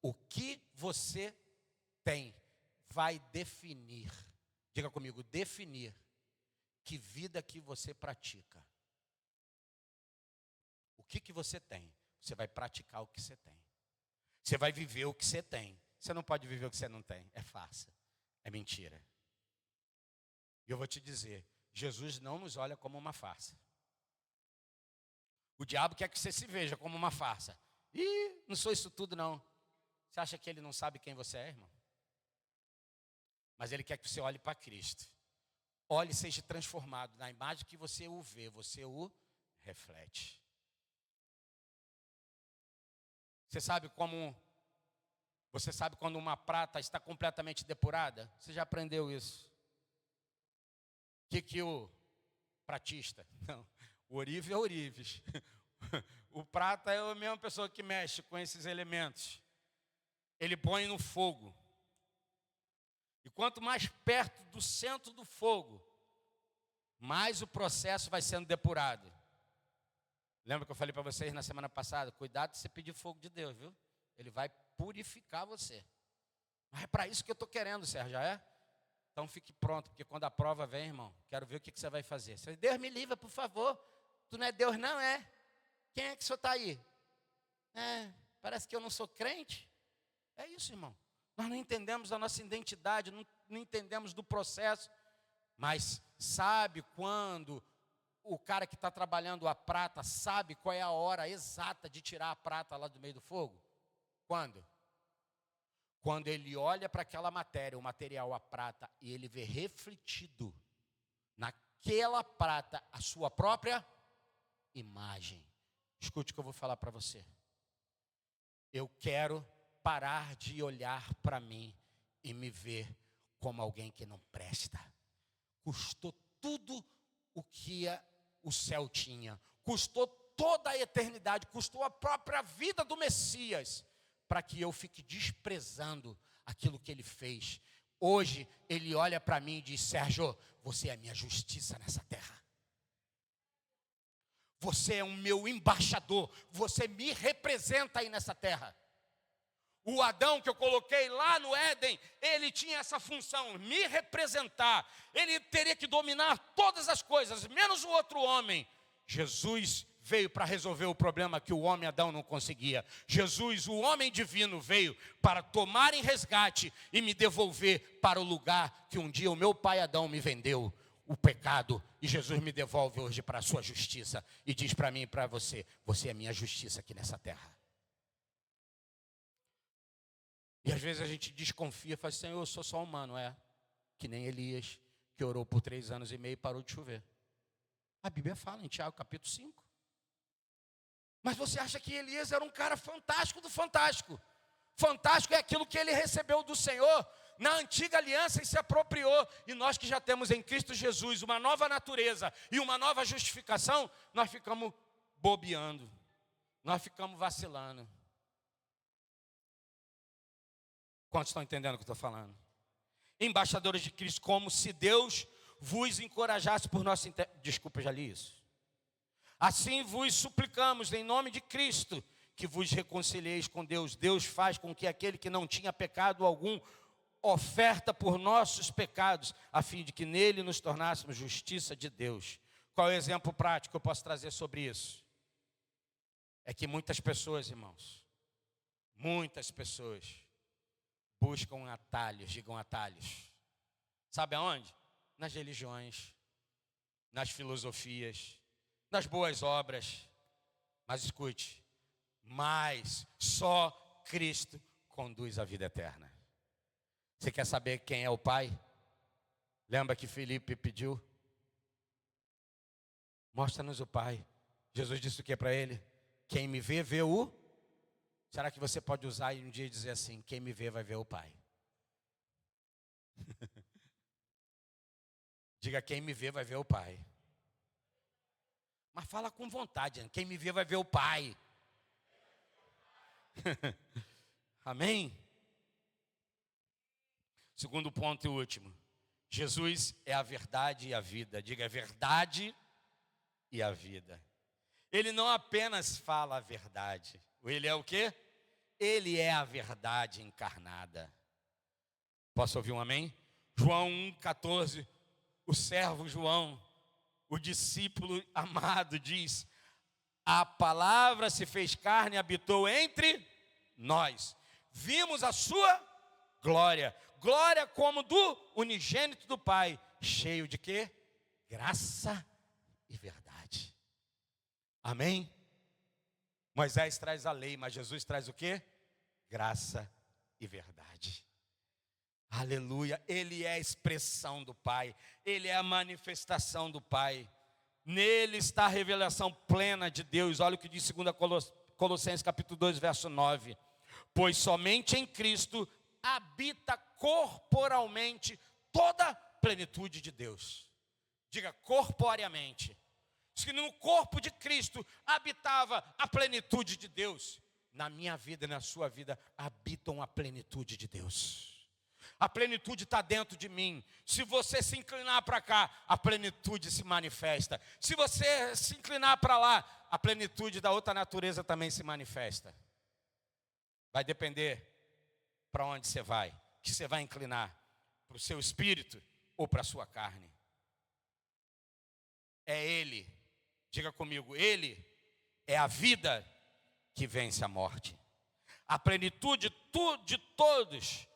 Speaker 1: O que você tem vai definir, diga comigo, definir que vida que você pratica. O que você tem? Você vai praticar o que você tem. Você vai viver o que você tem. Você não pode viver o que você não tem. É farsa. É mentira. E eu vou te dizer, Jesus não nos olha como uma farsa. O diabo quer que você se veja como uma farsa. Ih, não sou isso tudo não. Você acha que ele não sabe quem você é, irmão? Mas ele quer que você olhe para Cristo. Olhe e seja transformado na imagem que você o vê, você o reflete. Você sabe quando uma prata está completamente depurada? Você já aprendeu isso? O que o pratista? Não, o ourive é ourives. O prata é a mesma pessoa que mexe com esses elementos. Ele põe no fogo. E quanto mais perto do centro do fogo, mais o processo vai sendo depurado. Lembra que eu falei para vocês na semana passada? Cuidado se você pedir fogo de Deus, viu? Ele vai purificar você. Mas é para isso que eu estou querendo, Sérgio, já é? Então fique pronto, porque quando a prova vem, irmão, quero ver o que você vai fazer. Você diz, Deus me livra, por favor. Tu não é Deus, não é? Quem é que o senhor está aí? Parece que eu não sou crente. É isso, irmão. Nós não entendemos a nossa identidade, não entendemos do processo. Mas sabe quando o cara que está trabalhando a prata sabe qual é a hora exata de tirar a prata lá do meio do fogo? Quando? Quando ele olha para aquela matéria, o material, a prata, e ele vê refletido naquela prata a sua própria imagem. Escute o que eu vou falar para você. Eu quero parar de olhar para mim e me ver como alguém que não presta. Custou tudo o que o céu tinha. Custou toda a eternidade. Custou a própria vida do Messias para que eu fique desprezando aquilo que ele fez. Hoje ele olha para mim e diz: Sérgio, você é a minha justiça nessa terra. Você é o meu embaixador, você me representa aí nessa terra. O Adão que eu coloquei lá no Éden, ele tinha essa função, me representar. Ele teria que dominar todas as coisas, menos o outro homem. Jesus veio para resolver o problema que o homem Adão não conseguia. Jesus, o homem divino, veio para tomar em resgate e me devolver para o lugar que um dia o meu pai Adão me vendeu, o pecado. E Jesus me devolve hoje para a sua justiça e diz para mim e para você: você é minha justiça aqui nessa terra. E às vezes a gente desconfia, fala: Senhor, eu sou só humano. É, que nem Elias, que orou por 3 anos e meio e parou de chover. A Bíblia fala em Tiago capítulo 5. Mas você acha que Elias era um cara fantástico do fantástico? Fantástico é aquilo que ele recebeu do Senhor na antiga aliança e se apropriou. E nós que já temos em Cristo Jesus uma nova natureza e uma nova justificação, nós ficamos bobeando, nós ficamos vacilando. Quantos estão entendendo o que eu estou falando? Embaixadores de Cristo, como se Deus vos encorajasse por nosso Desculpa, eu já li isso. Assim vos suplicamos, em nome de Cristo, que vos reconcilieis com Deus. Deus faz com que aquele que não tinha pecado algum oferta por nossos pecados, a fim de que nele nos tornássemos justiça de Deus. Qual é o exemplo prático que eu posso trazer sobre isso? É que muitas pessoas, irmãos, muitas pessoas buscam atalhos, digam atalhos. Sabe aonde? Nas religiões, nas filosofias, nas boas obras. Mas escute, mas só Cristo conduz à vida eterna. Você quer saber quem é o Pai? Lembra que Filipe pediu? Mostra-nos o Pai. Jesus disse o que para ele? Quem me vê, vê o... Será que você pode usar e um dia dizer assim: quem me vê vai ver o Pai? Diga: quem me vê vai ver o Pai. Mas fala com vontade: quem me vê vai ver o Pai. Amém? Segundo ponto e último: Jesus é a verdade e a vida. Diga: a verdade e a vida. Ele não apenas fala a verdade. Ele é o quê? Ele é a verdade encarnada. Posso ouvir um amém? João 1,14, o servo João, o discípulo amado, diz: a palavra se fez carne e habitou entre nós. Vimos a sua glória, glória como do unigênito do Pai, cheio de quê? Graça e verdade. Amém? Moisés traz a lei, mas Jesus traz o quê? Graça e verdade. Aleluia. Ele é a expressão do Pai. Ele é a manifestação do Pai. Nele está a revelação plena de Deus. Olha o que diz 2 Colossenses capítulo 2, verso 9. Pois somente em Cristo habita corporalmente toda a plenitude de Deus. Diga: corporeamente. Se no corpo de Cristo habitava a plenitude de Deus, na minha vida e na sua vida habitam a plenitude de Deus. A plenitude está dentro de mim. Se você se inclinar para cá, a plenitude se manifesta. Se você se inclinar para lá, a plenitude da outra natureza também se manifesta. Vai depender para onde você vai, que você vai inclinar, para o seu espírito ou para a sua carne. É Ele. Diga comigo: Ele é a vida que vence a morte. A plenitude de todos,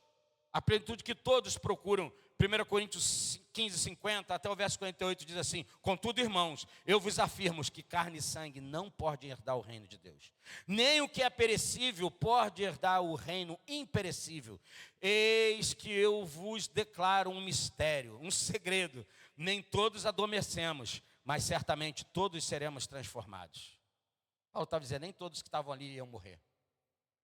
Speaker 1: a plenitude que todos procuram. 1 Coríntios 15, 50 até o verso 48 diz assim: contudo, irmãos, eu vos afirmo que carne e sangue não podem herdar o reino de Deus, nem o que é perecível pode herdar o reino imperecível. Eis que eu vos declaro um mistério, um segredo: nem todos adormecemos, mas certamente todos seremos transformados. Paulo estava dizendo: nem todos que estavam ali iam morrer,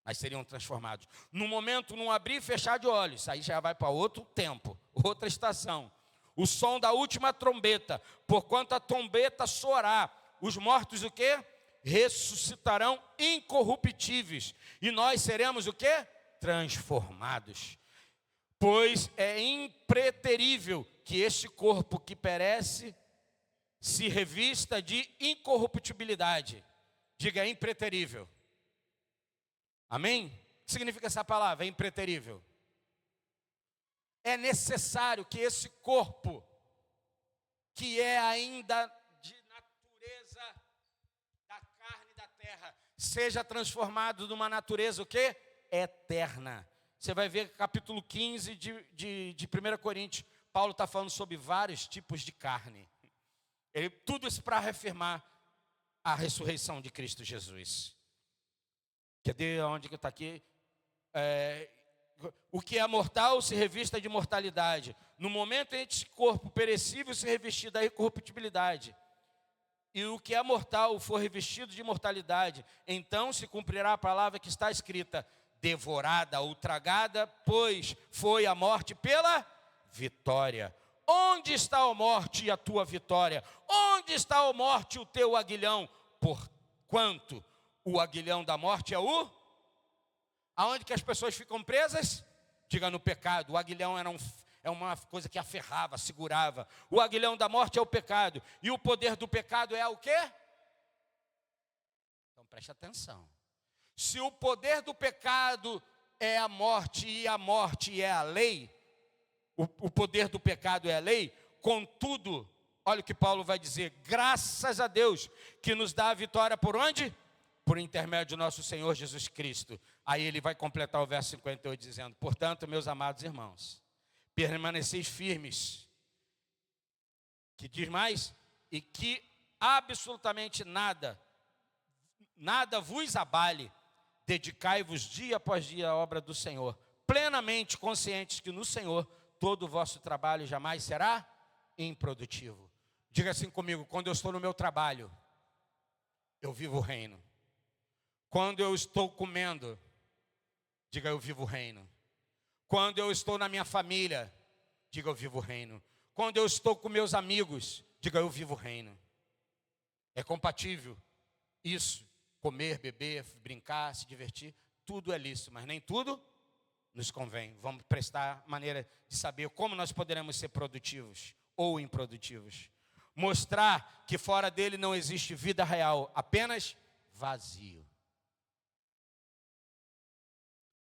Speaker 1: mas seriam transformados. No momento, num abrir e fechar de olhos, aí já vai para outro tempo, outra estação. O som da última trombeta, porquanto a trombeta soará, os mortos o quê? ressuscitarão incorruptíveis. E nós seremos o quê? Transformados. Pois é impreterível que este corpo que perece se revista de incorruptibilidade. Diga, é impreterível. Amém? O que significa essa palavra? É impreterível. É necessário que esse corpo, que é ainda de natureza da carne e da terra, seja transformado numa natureza o quê? Eterna. Você vai ver capítulo 15 de 1 Coríntios, Paulo está falando sobre vários tipos de carne. Tudo isso para reafirmar a ressurreição de Cristo Jesus. Cadê onde que está aqui? O que é mortal se revista de mortalidade. No momento em que esse corpo perecível se revestir da incorruptibilidade, e o que é mortal for revestido de mortalidade, então se cumprirá a palavra que está escrita: devorada ou tragada, pois foi a morte pela vitória. Onde está a morte e a tua vitória? Onde está a morte e o teu aguilhão? Porquanto o aguilhão da morte é o... Aonde que as pessoas ficam presas? Diga, no pecado. O aguilhão é uma coisa que aferrava, segurava. O aguilhão da morte é o pecado. E o poder do pecado é o quê? Então preste atenção. Se o poder do pecado é a morte e a morte é a lei, o poder do pecado é a lei, contudo, olha o que Paulo vai dizer: graças a Deus que nos dá a vitória por onde? Por intermédio do nosso Senhor Jesus Cristo. Aí ele vai completar o verso 58 dizendo: portanto, meus amados irmãos, permaneceis firmes. Que diz mais? E que absolutamente nada vos abale. Dedicai-vos dia após dia à obra do Senhor, plenamente conscientes que no Senhor todo o vosso trabalho jamais será improdutivo. Diga assim comigo: quando eu estou no meu trabalho, eu vivo o reino. Quando eu estou comendo, diga, eu vivo o reino. Quando eu estou na minha família, diga, eu vivo o reino. Quando eu estou com meus amigos, diga, eu vivo o reino. É compatível isso. Comer, beber, brincar, se divertir, tudo é lícito, mas nem tudo nos convém. Vamos prestar maneira de saber como nós poderemos ser produtivos ou improdutivos. Mostrar que fora dele não existe vida real, apenas vazio.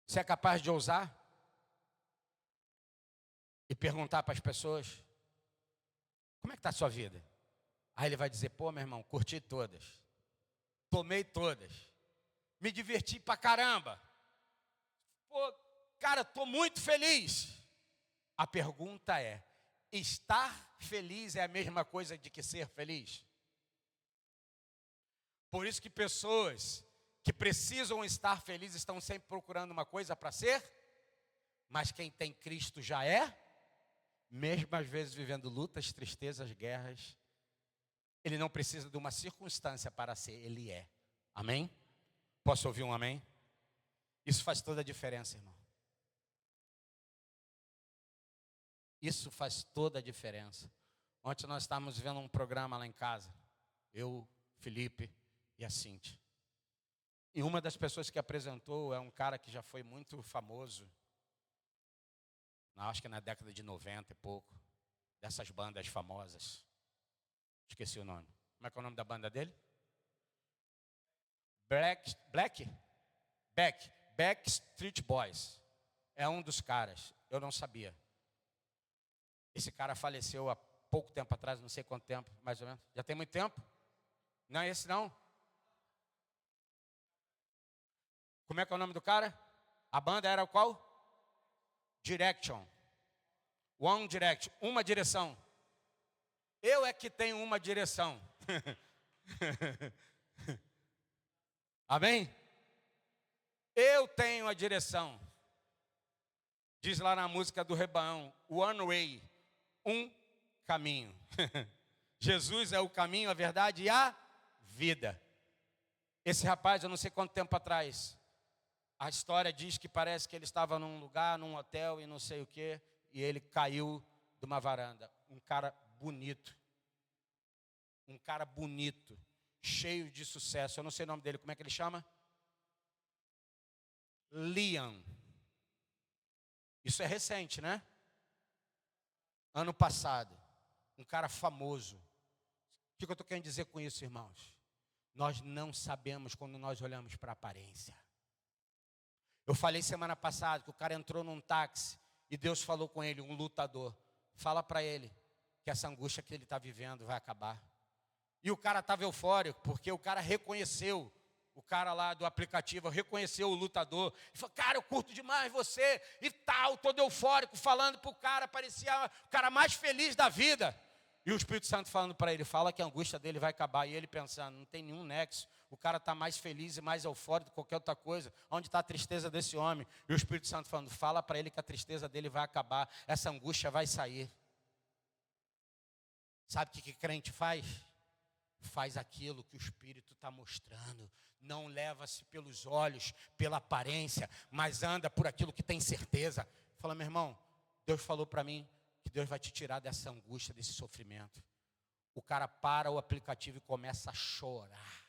Speaker 1: Você é capaz de ousar e perguntar para as pessoas: como é que está a sua vida? Aí ele vai dizer: pô, meu irmão, curti todas, tomei todas, me diverti pra caramba, pô, cara, estou muito feliz. A pergunta é: estar feliz é a mesma coisa de que ser feliz? Por isso que pessoas que precisam estar felizes estão sempre procurando uma coisa para ser, mas quem tem Cristo já é, mesmo às vezes vivendo lutas, tristezas, guerras, ele não precisa de uma circunstância para ser, ele é. Amém? Posso ouvir um amém? Isso faz toda a diferença, irmão. Isso faz toda a diferença. Ontem nós estávamos vendo um programa lá em casa, eu, Felipe e a Cintia. E uma das pessoas que apresentou é um cara que já foi muito famoso, acho que na década de 90 e pouco, dessas bandas famosas. Esqueci o nome. Como é que é o nome da banda dele? Backstreet Boys. É um dos caras, eu não sabia. Esse cara faleceu há pouco tempo atrás, não sei quanto tempo, mais ou menos. Já tem muito tempo? Não é esse não? Como é que é o nome do cara? A banda era qual? Direction. One Direction, uma direção. Eu é que tenho uma direção. Amém? Eu tenho a direção. Diz lá na música do Rebão, One Way, um caminho. Jesus é o caminho, a verdade e a vida. Esse rapaz, eu não sei quanto tempo atrás, a história diz que parece que ele estava num lugar, num hotel e não sei o quê, e ele caiu de uma varanda. Um cara bonito. Um cara bonito. cheio de sucesso. Eu não sei o nome dele, como é que ele chama? Liam. Isso é recente, né? Ano passado. Um cara famoso. O que eu estou querendo dizer com isso, irmãos? Nós não sabemos quando nós olhamos para a aparência. Eu falei semana passada que o cara entrou num táxi e Deus falou com ele, um lutador. Fala para ele que essa angústia que ele está vivendo vai acabar. E o cara estava eufórico, porque o cara reconheceu, o cara lá do aplicativo reconheceu o lutador. E falou, cara, eu curto demais você e tal, todo eufórico, falando para o cara, parecia o cara mais feliz da vida. E o Espírito Santo falando para ele, fala que a angústia dele vai acabar. E ele pensando, não tem nenhum nexo. O cara está mais feliz e mais eufórico do que qualquer outra coisa. Onde está a tristeza desse homem? E o Espírito Santo falando, fala para ele que a tristeza dele vai acabar. Essa angústia vai sair. Sabe o que crente faz? Faz aquilo que o Espírito está mostrando. Não leva-se pelos olhos, pela aparência, mas anda por aquilo que tem certeza. Fala, meu irmão, Deus falou para mim que Deus vai te tirar dessa angústia, desse sofrimento. O cara para o aplicativo e começa a chorar.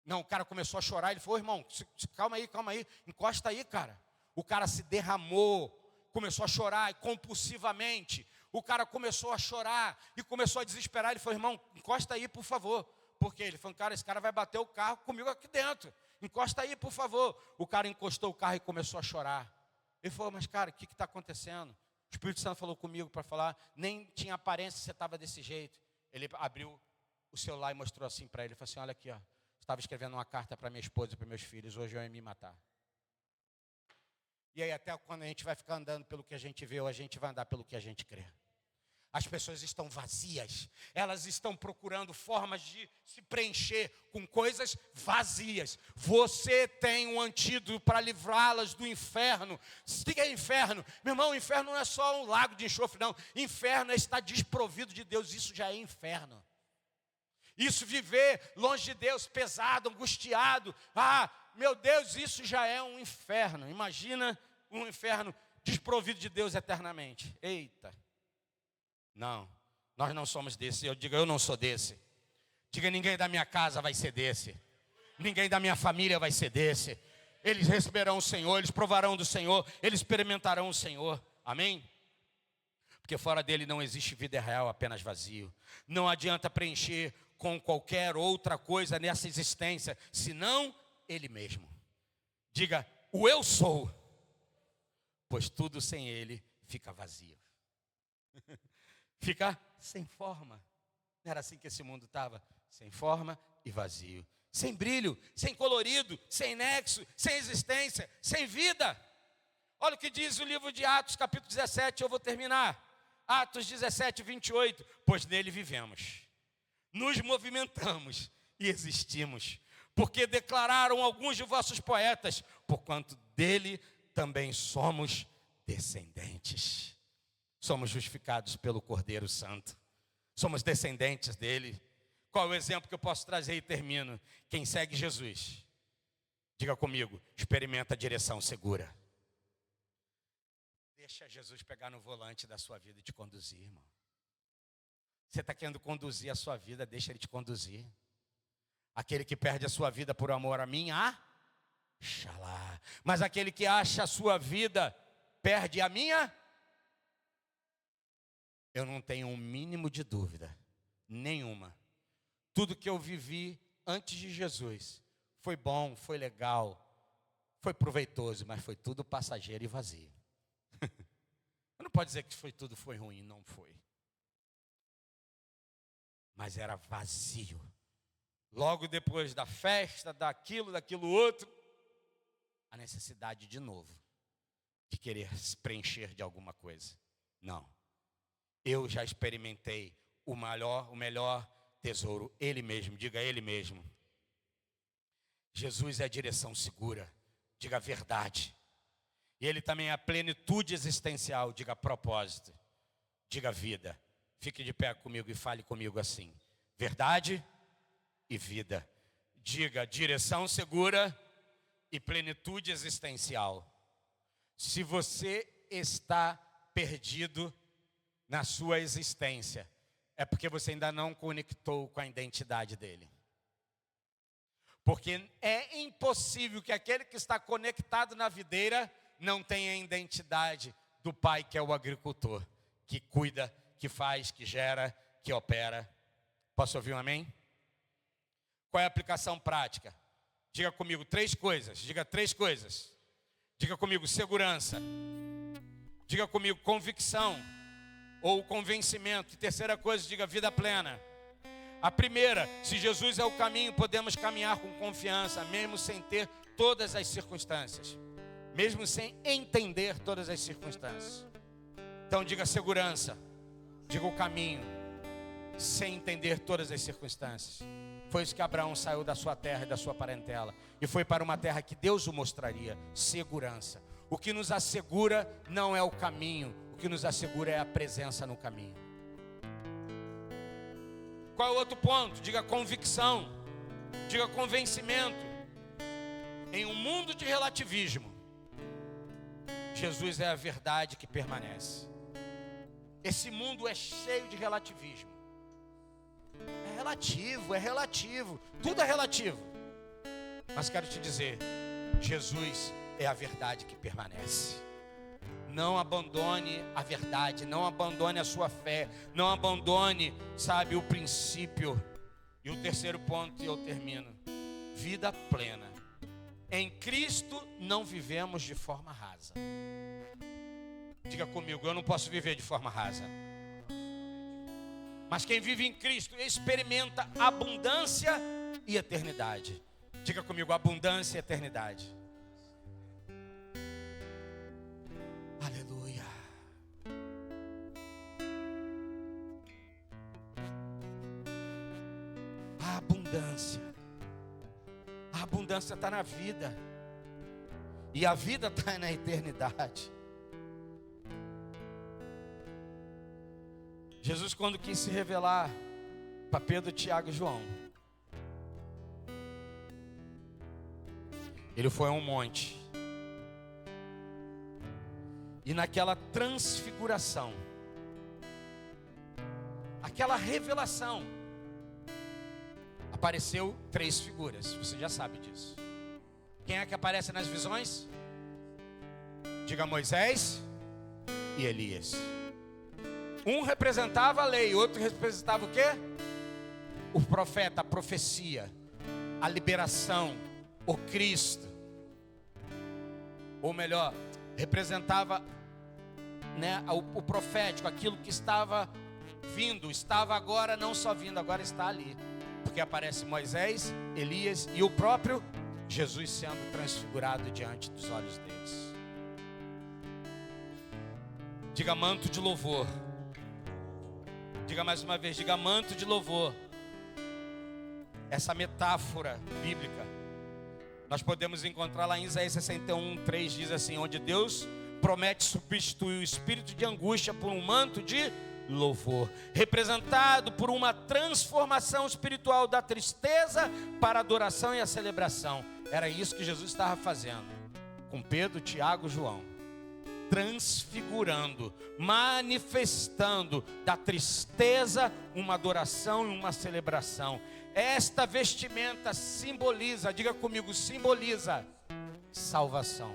Speaker 1: Não, o cara começou a chorar, ele falou, irmão, calma aí, encosta aí, cara. O cara se derramou, começou a chorar compulsivamente. O cara começou a chorar e começou a desesperar. Ele falou, irmão, encosta aí, por favor. Por quê? Ele falou, cara, esse cara vai bater o carro comigo aqui dentro. Encosta aí, por favor. O cara encostou o carro e começou a chorar. Ele falou, mas cara, o que está acontecendo? O Espírito Santo falou comigo para falar, nem tinha aparência que você estava desse jeito. Ele abriu o celular e mostrou assim para ele. Ele falou assim, olha aqui, ó. Estava escrevendo uma carta para minha esposa e para meus filhos. Hoje eu ia me matar. E aí até quando a gente vai ficar andando pelo que a gente vê, ou a gente vai andar pelo que a gente crê. As pessoas estão vazias. Elas estão procurando formas de se preencher com coisas vazias. Você tem um antídoto para livrá-las do inferno. O que é inferno? Meu irmão, o inferno não é só um lago de enxofre, não. Inferno é estar desprovido de Deus. Isso já é inferno. Isso viver longe de Deus, pesado, angustiado. Ah, meu Deus, isso já é um inferno. Imagina um inferno desprovido de Deus eternamente. Eita. Não, nós não somos desse. Eu digo, eu não sou desse. Diga, ninguém da minha casa vai ser desse. Ninguém da minha família vai ser desse. Eles receberão o Senhor, eles provarão do Senhor, eles experimentarão o Senhor. Amém? Porque fora dele não existe vida real, apenas vazio. Não adianta preencher com qualquer outra coisa nessa existência, senão ele mesmo. Diga, o eu sou, pois tudo sem ele fica vazio. Fica sem forma. Não era assim que esse mundo estava? Sem forma e vazio. Sem brilho, sem colorido, sem nexo, sem existência, sem vida. Olha o que diz o livro de Atos, capítulo 17, eu vou terminar. Atos 17, 28. Pois nele vivemos, nos movimentamos e existimos, porque declararam alguns de vossos poetas, porquanto dele também somos descendentes. Somos justificados pelo Cordeiro Santo. Somos descendentes dele. Qual é o exemplo que eu posso trazer e termino? Quem segue Jesus, diga comigo, experimenta a direção segura. Deixa Jesus pegar no volante da sua vida e te conduzir, irmão. Você está querendo conduzir a sua vida, deixa ele te conduzir. Aquele que perde a sua vida por amor a mim, xalá. Mas aquele que acha a sua vida, perde a minha. Eu não tenho um mínimo de dúvida, nenhuma. Tudo que eu vivi antes de Jesus foi bom, foi legal, foi proveitoso, mas foi tudo passageiro e vazio. Não pode dizer que tudo foi ruim, não foi. Mas era vazio. Logo depois da festa, daquilo outro, a necessidade de novo, de querer se preencher de alguma coisa. Não. Eu já experimentei o melhor tesouro, ele mesmo, diga ele mesmo. Jesus é a direção segura, diga a verdade. E ele também é a plenitude existencial, diga propósito, diga vida. Fique de pé comigo e fale comigo assim. Verdade e vida. Diga direção segura e plenitude existencial. Se você está perdido na sua existência, é porque você ainda não conectou com a identidade dele. Porque é impossível que aquele que está conectado na videira não tenha a identidade do pai que é o agricultor, que cuida, que faz, que gera, que opera. Posso ouvir um amém? Qual é a aplicação prática? Diga comigo 3 coisas. Diga 3 coisas. Diga comigo segurança. Diga comigo convicção ou convencimento. E terceira coisa, diga vida plena. A primeira, se Jesus é o caminho, podemos caminhar com confiança, mesmo sem ter todas as circunstâncias. Mesmo sem entender todas as circunstâncias. Então diga segurança. Diga o caminho. Sem entender todas as circunstâncias. Foi isso que Abraão saiu da sua terra e da sua parentela. E foi para uma terra que Deus o mostraria. Segurança. O que nos assegura não é o caminho. O que nos assegura é a presença no caminho. Qual é o outro ponto? Diga convicção. Diga convencimento. Em um mundo de relativismo, Jesus é a verdade que permanece. Esse mundo é cheio de relativismo. É relativo. Tudo é relativo. Mas quero te dizer, Jesus é a verdade que permanece. Não abandone a verdade, não abandone a sua fé, não abandone, o princípio. E o terceiro ponto, e eu termino. Vida plena. Em Cristo não vivemos de forma rasa. Diga comigo, eu não posso viver de forma rasa. Mas quem vive em Cristo experimenta abundância e eternidade. Diga comigo, abundância e eternidade. Aleluia. A abundância. A abundância está na vida. E a vida está na eternidade. Jesus, quando quis se revelar para Pedro, Tiago e João, ele foi a um monte. E naquela transfiguração, aquela revelação, apareceu 3 figuras. Você já sabe disso. Quem é que aparece nas visões? Diga Moisés e Elias. Um representava a lei, outro representava o quê? O profeta, a profecia, a liberação, o Cristo. Ou melhor, representava, o profético, aquilo que estava vindo, estava agora, não só vindo, agora está ali. Porque aparece Moisés, Elias e o próprio Jesus sendo transfigurado diante dos olhos deles. Diga manto de louvor. Diga mais uma vez, diga manto de louvor. Essa metáfora bíblica nós podemos encontrar lá em Isaías 61:3, diz assim: onde Deus promete substituir o espírito de angústia por um manto de louvor, representado por uma transformação espiritual da tristeza para a adoração e a celebração. Era isso que Jesus estava fazendo com Pedro, Tiago e João. Transfigurando, manifestando da tristeza uma adoração e uma celebração. Esta vestimenta simboliza, diga comigo, simboliza salvação.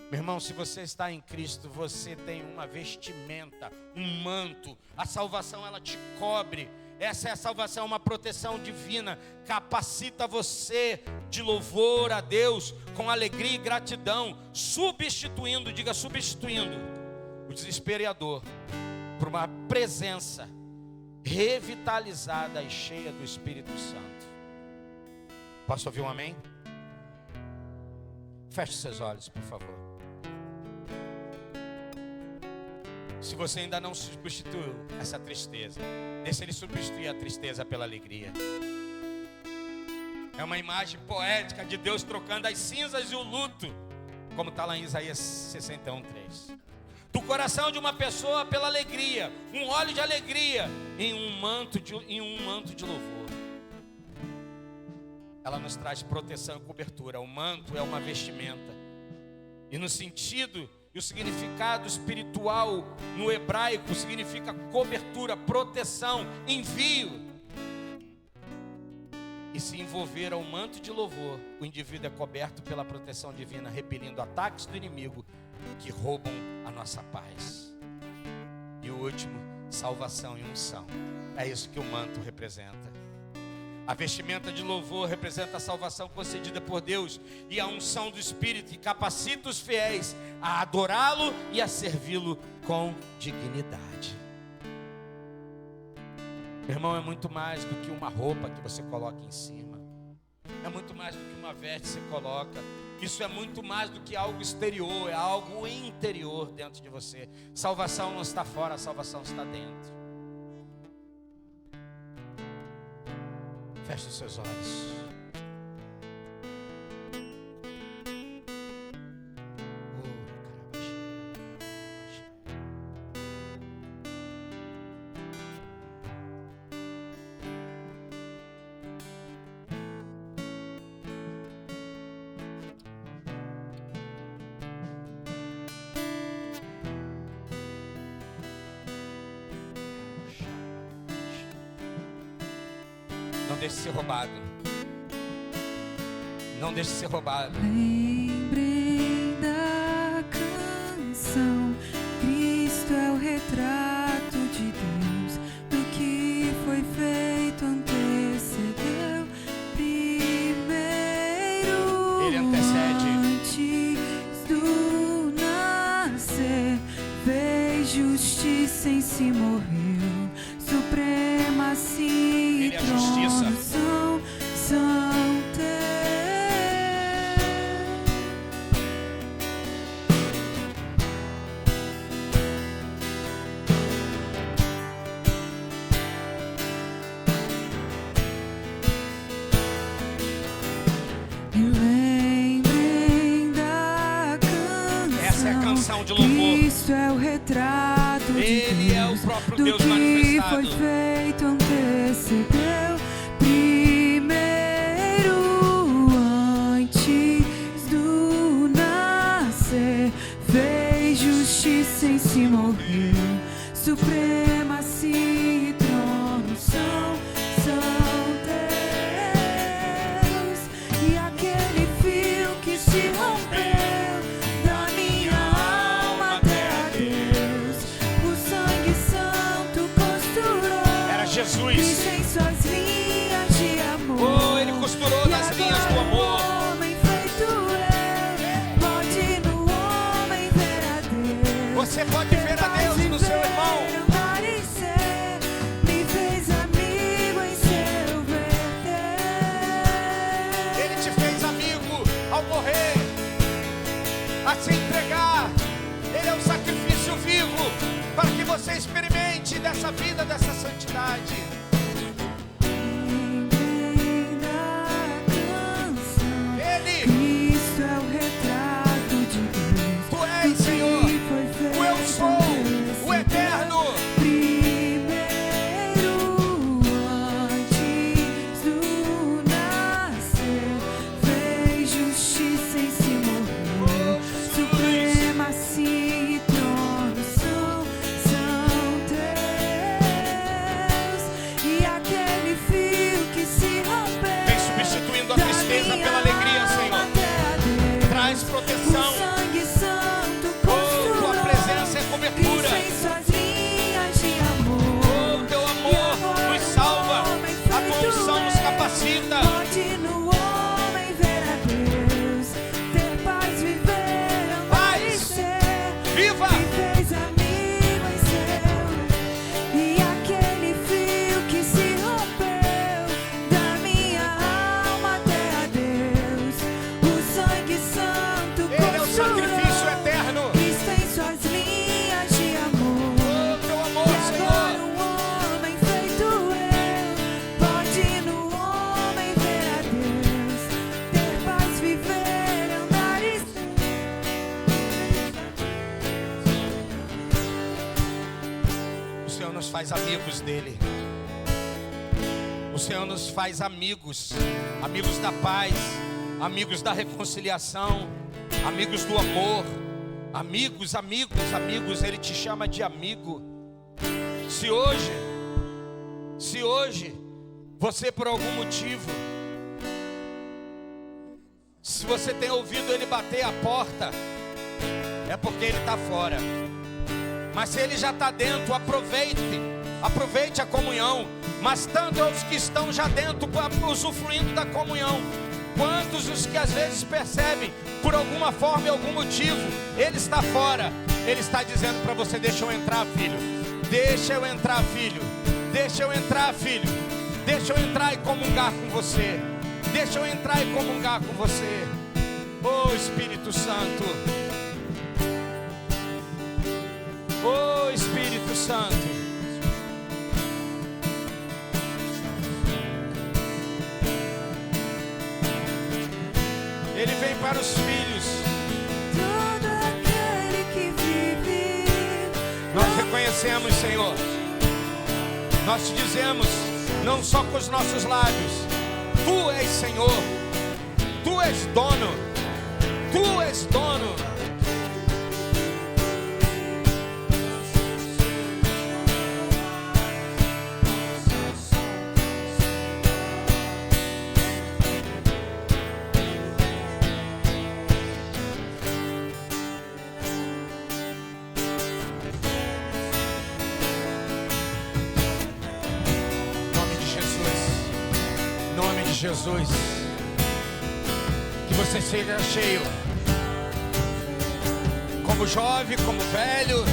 Speaker 1: Meu irmão, se você está em Cristo, você tem uma vestimenta, um manto. A salvação, ela te cobre. Essa é a salvação, uma proteção divina. Capacita você de louvor a Deus com alegria e gratidão, substituindo, diga substituindo, o desespero e a dor por uma presença revitalizada e cheia do Espírito Santo. Posso ouvir um amém? Feche seus olhos, por favor. Se você ainda não substituiu essa tristeza, deixa Ele substituir a tristeza pela alegria. É uma imagem poética de Deus trocando as cinzas e o luto, como está lá em Isaías 61:3. Do coração de uma pessoa pela alegria, um óleo de alegria em um manto de louvor. Ela nos traz proteção e cobertura. O manto é uma vestimenta. E no sentido e o significado espiritual no hebraico significa cobertura, proteção, envio. E se envolver ao manto de louvor, o indivíduo é coberto pela proteção divina, repelindo ataques do inimigo que roubam a nossa paz. E o último, salvação e unção. É isso que o manto representa. A vestimenta de louvor representa a salvação concedida por Deus e a unção do Espírito que capacita os fiéis a adorá-lo e a servi-lo com dignidade. Meu irmão, é muito mais do que uma roupa que você coloca em cima. É muito mais do que uma veste que você coloca. Isso é muito mais do que algo exterior, é algo interior dentro de você. Salvação não está fora, a salvação está dentro. Feche os seus olhos. Não deixe ser roubado. Não deixe ser roubado.
Speaker 2: Lembrem da canção. Cristo é o retrato de Deus. Do que foi feito antecedeu. Primeiro,
Speaker 1: Ele antecede.
Speaker 2: antes do nascer, fez justiça em si, morreu. Supremacia.
Speaker 1: Ele é a justiça.
Speaker 2: São teus. Lembrem da canção.
Speaker 1: Essa é a canção de louvor.
Speaker 2: Cristo é o retrato de
Speaker 1: Ele
Speaker 2: Deus.
Speaker 1: é o próprio
Speaker 2: Do
Speaker 1: Deus
Speaker 2: que
Speaker 1: manifestado.
Speaker 2: foi feito antecedeu. Primeiro, antes do nascer, fez justiça em si, morreu. Supremacia e trono são teus. E aquele fio que se rompeu da minha alma até a Deus, o sangue santo costurou.
Speaker 1: Era
Speaker 2: E
Speaker 1: Jesus.
Speaker 2: sem suas linhas de amor.
Speaker 1: Oh, ele costurou nas linhas do amor.
Speaker 2: Homem feito eu, pode no homem ver a Deus.
Speaker 1: Você pode ver a Deus no seu irmão.
Speaker 2: Me fez amigo em seu verter.
Speaker 1: Ele te fez amigo ao morrer, a se entregar. Ele é um sacrifício vivo para que você experimente dessa vida, dessa santidade.
Speaker 2: Lembrem da canção.
Speaker 1: Ele,
Speaker 2: Cristo é o retrato de Deus.
Speaker 1: tu és, Senhor, o eu sou, o eterno.
Speaker 2: Primeiro, antes do nascer, fez justiça em si, morreu. Supremacia e trono são teus. E aquele fio que se rompeu,
Speaker 1: Vem substituindo a tristeza pela alegria, Senhor. Traz proteção.
Speaker 2: sangue santo
Speaker 1: Oh, tua
Speaker 2: costurou.
Speaker 1: presença é cobertura.
Speaker 2: E sem suas linhas de amor.
Speaker 1: Oh, teu amor nos salva. A tua unção nos capacita.
Speaker 2: Pode no homem ver a Deus, ter paz, viver, amar e
Speaker 1: Paz.
Speaker 2: ser.
Speaker 1: Viva!
Speaker 2: Me fez amigo em seu. E aquele fio que se rompeu da minha alma até a Deus, o sangue santo
Speaker 1: Ele é o
Speaker 2: costurou.
Speaker 1: sacrifício eterno.
Speaker 2: Cristo em suas linhas de amor.
Speaker 1: Oh, teu amor,
Speaker 2: E agora
Speaker 1: Senhor.
Speaker 2: um homem feito eu, pode no homem ver a Deus, ter paz, viver, andar e
Speaker 1: O Senhor nos faz amigos dele. O Senhor nos faz amigos, amigos da paz, amigos da reconciliação, amigos do amor, amigos, Ele te chama de amigo. Se hoje você por algum motivo Se você tem ouvido ele bater a porta, é porque ele está fora. Mas se ele já está dentro, aproveite a comunhão. Mas tanto os que estão já dentro, usufruindo da comunhão, quantos os que às vezes percebem, por alguma forma e algum motivo, ele está fora. Ele está dizendo para você: deixa eu entrar, filho. Deixa eu entrar, filho. Deixa eu entrar, filho. Deixa eu entrar e comungar com você. Deixa eu entrar e comungar com você. Oh Espírito Santo. Oh Espírito Santo. Ele vem para os filhos.
Speaker 2: Todo aquele que vive.
Speaker 1: Nós reconhecemos, Senhor. Nós te dizemos, não só com os nossos lábios: Tu és Senhor. Tu és dono. Tu és dono. Jesus, que você seja cheio, como jovem, como velho,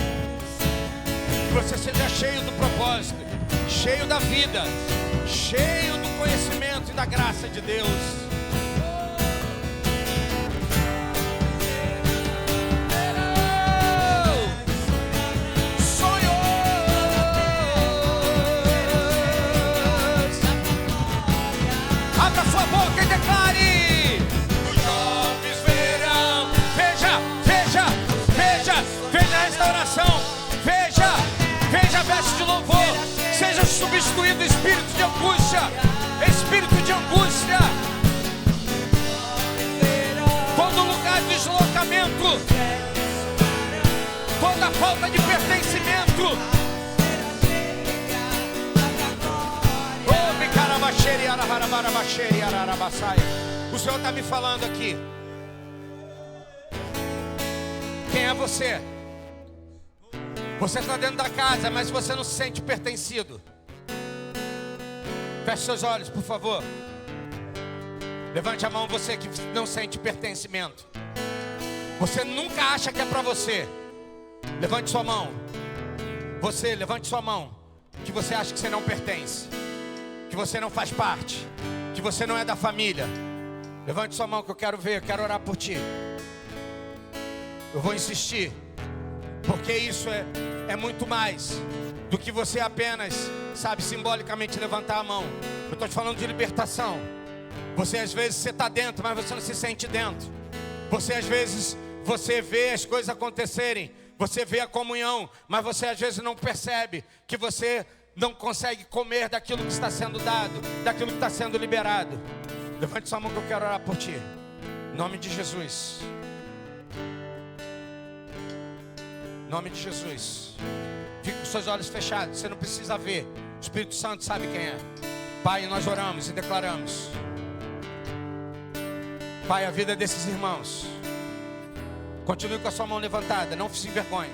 Speaker 1: que você seja cheio do propósito, cheio da vida, cheio do conhecimento e da graça de Deus. Substituído espírito de angústia, espírito de angústia, todo lugar de deslocamento, toda falta de pertencimento. O Senhor está me falando aqui. Quem é você? Você está dentro da casa, mas você não se sente pertencido. Feche seus olhos, por favor. Levante a mão, você que não sente pertencimento. Você nunca acha que é para você. Levante sua mão. Você, levante sua mão. Que você acha que você não pertence, que você não faz parte, que você não é da família. Levante sua mão que eu quero ver, eu quero orar por ti. Eu vou insistir, porque isso é muito mais do que você apenas, sabe, simbolicamente levantar a mão. Eu estou te falando de libertação. Você às vezes você está dentro, mas você não se sente dentro. Você às vezes, você vê as coisas acontecerem, você vê a comunhão, mas você às vezes não percebe que você não consegue comer daquilo que está sendo dado, daquilo que está sendo liberado. Levante sua mão que eu quero orar por ti. Em nome de Jesus. Em nome de Jesus. Fique com seus olhos fechados, você não precisa ver. O Espírito Santo sabe quem é. Pai, nós oramos e declaramos, Pai, a vida desses irmãos. Continue com a sua mão levantada, não se envergonhe.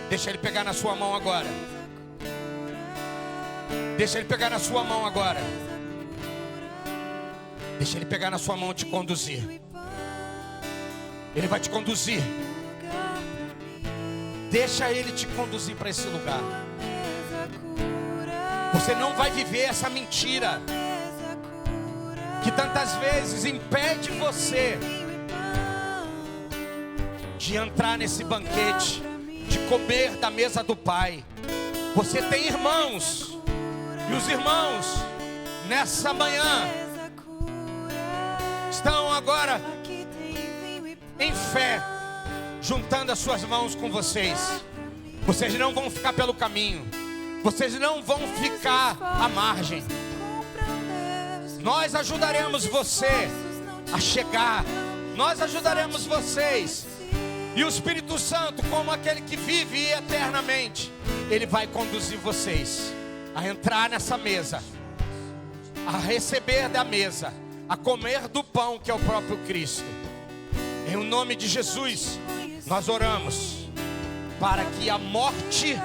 Speaker 1: Deixa ele pegar na sua mão agora. Deixa ele pegar na sua mão agora. Deixa ele pegar na sua mão e te conduzir. Ele vai te conduzir. Deixa ele te conduzir para esse lugar. Você não vai viver essa mentira que tantas vezes impede você de entrar nesse banquete, de comer da mesa do Pai. Você tem irmãos, e os irmãos nessa manhã estão agora em fé, juntando as suas mãos com vocês. Vocês não vão ficar pelo caminho, vocês não vão ficar à margem. Nós ajudaremos você a chegar. Nós ajudaremos vocês. E o Espírito Santo, como aquele que vive eternamente, ele vai conduzir vocês a entrar nessa mesa, a receber da mesa, a comer do pão que é o próprio Cristo. Em nome de Jesus, nós oramos para que a morte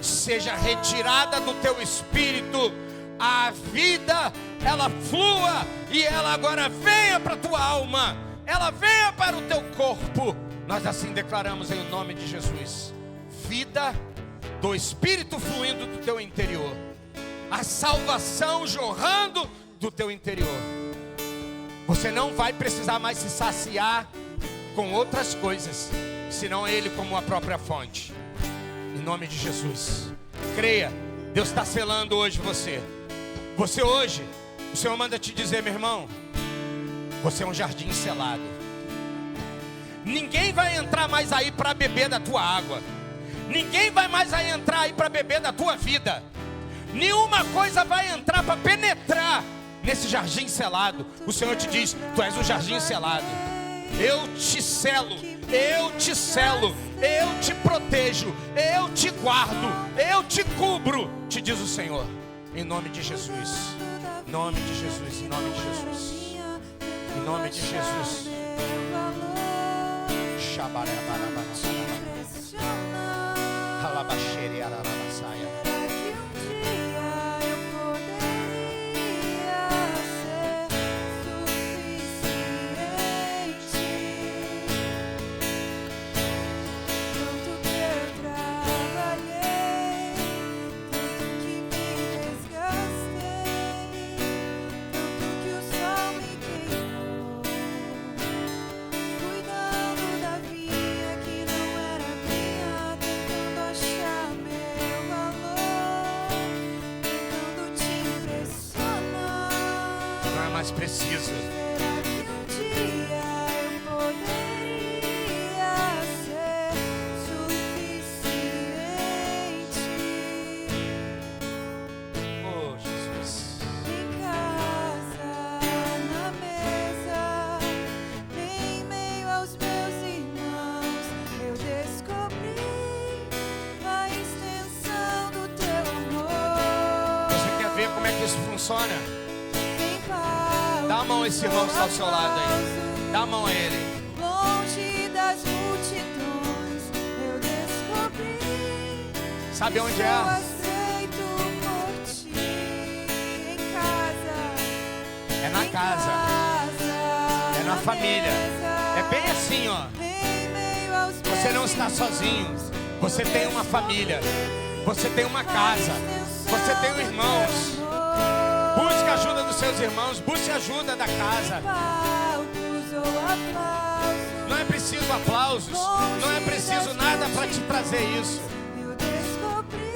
Speaker 1: seja retirada do teu espírito, a vida, ela flua e ela agora venha para a tua alma, ela venha para o teu corpo. Nós assim declaramos em nome de Jesus: vida do Espírito fluindo do teu interior, a salvação jorrando do teu interior. Você não vai precisar mais se saciar com outras coisas, senão Ele como a própria fonte. Em nome de Jesus, creia, Deus está selando hoje você. Você hoje, o Senhor manda te dizer, meu irmão, você é um jardim selado. Ninguém vai entrar mais aí para beber da tua água. Ninguém vai mais aí entrar aí para beber da tua vida. Nenhuma coisa vai entrar para penetrar nesse jardim selado. O Senhor te diz, tu és um jardim selado. Eu te selo, eu te selo, eu te protejo, eu te guardo, eu te cubro, te diz o Senhor. Em nome de Jesus, em nome de Jesus, em nome de Jesus, em nome de Jesus. Precisa. Oh, Jesus.
Speaker 2: Em casa, na mesa, em meio aos meus irmãos, eu descobri a extensão do teu amor.
Speaker 1: Você quer ver como é que isso funciona? Dá a mão a esse irmão que está ao seu lado aí. Dá a mão a ele.
Speaker 2: Longe das multidões, eu descobri.
Speaker 1: Sabe onde
Speaker 2: eu
Speaker 1: é?
Speaker 2: aceito por ti. Em casa.
Speaker 1: É na casa. É na família. É bem assim, ó. Você não está sozinho. Você tem uma família. Você tem uma casa. Você tem irmãos. Busque a ajuda dos seus irmãos, busque a ajuda da casa. Não é preciso aplausos, não é preciso nada para te trazer isso.
Speaker 2: Eu descobri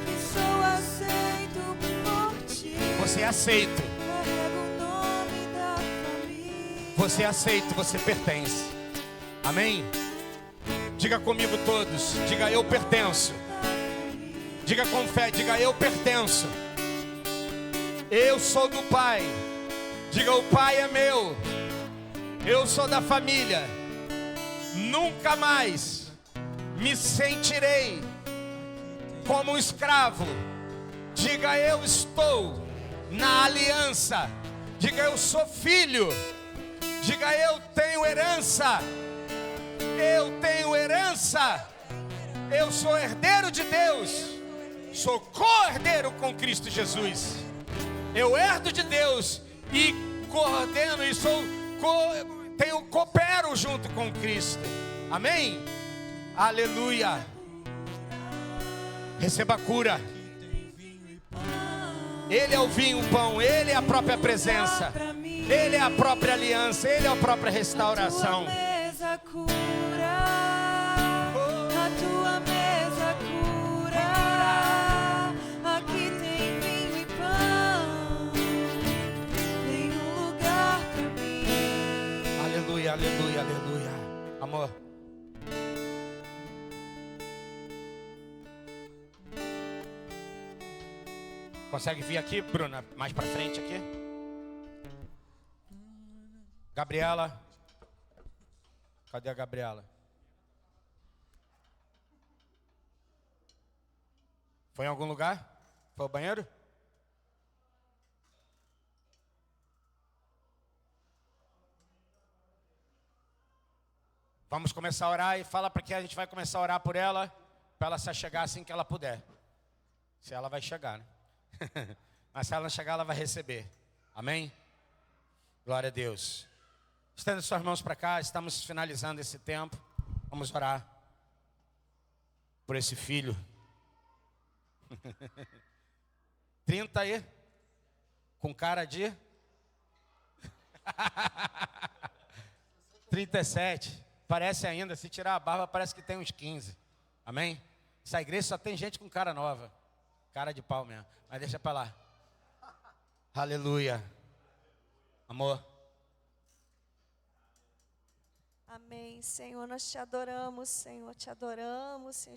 Speaker 2: que sou aceito por ti.
Speaker 1: Você é aceito.
Speaker 2: Carrego o nome da família.
Speaker 1: Você é aceito, você pertence. Amém? Diga comigo todos, diga eu pertenço. Diga com fé, diga eu pertenço. Eu sou do Pai. Diga, o Pai é meu. Eu sou da família. Nunca mais me sentirei como um escravo. Diga, eu estou na aliança. Diga, eu sou filho. Diga, eu tenho herança. Eu tenho herança. Eu sou herdeiro de Deus. Sou co-herdeiro com Cristo Jesus. Eu herdo de Deus e coordeno e coopero junto com Cristo. Amém? Aleluia. Receba a cura. Ele é o vinho, o pão. Ele é a própria presença. Ele é a própria aliança. Ele é a própria restauração.
Speaker 2: A tua mesa cura. Aqui tem vinho e pão. Tem um lugar pra mim.
Speaker 1: Aleluia, aleluia, aleluia. Amor. Consegue vir aqui, Bruna? Mais pra frente aqui. Gabriela. Cadê a Gabriela? Foi em algum lugar? Foi ao banheiro? Vamos começar a orar e fala para que a gente vai começar a orar por ela, para ela se chegar assim que ela puder. Se ela vai chegar, né? Mas se ela não chegar, ela vai receber. Amém? Glória a Deus. Estenda suas mãos para cá, estamos finalizando esse tempo. Vamos orar por esse filho. 30 aí, com cara de 37. Parece ainda, se tirar a barba, parece que tem uns 15. Amém? Essa igreja só tem gente com cara nova. Cara de pau mesmo. Mas deixa para lá. Aleluia. Amor.
Speaker 3: Amém, Senhor, nós te adoramos, Senhor,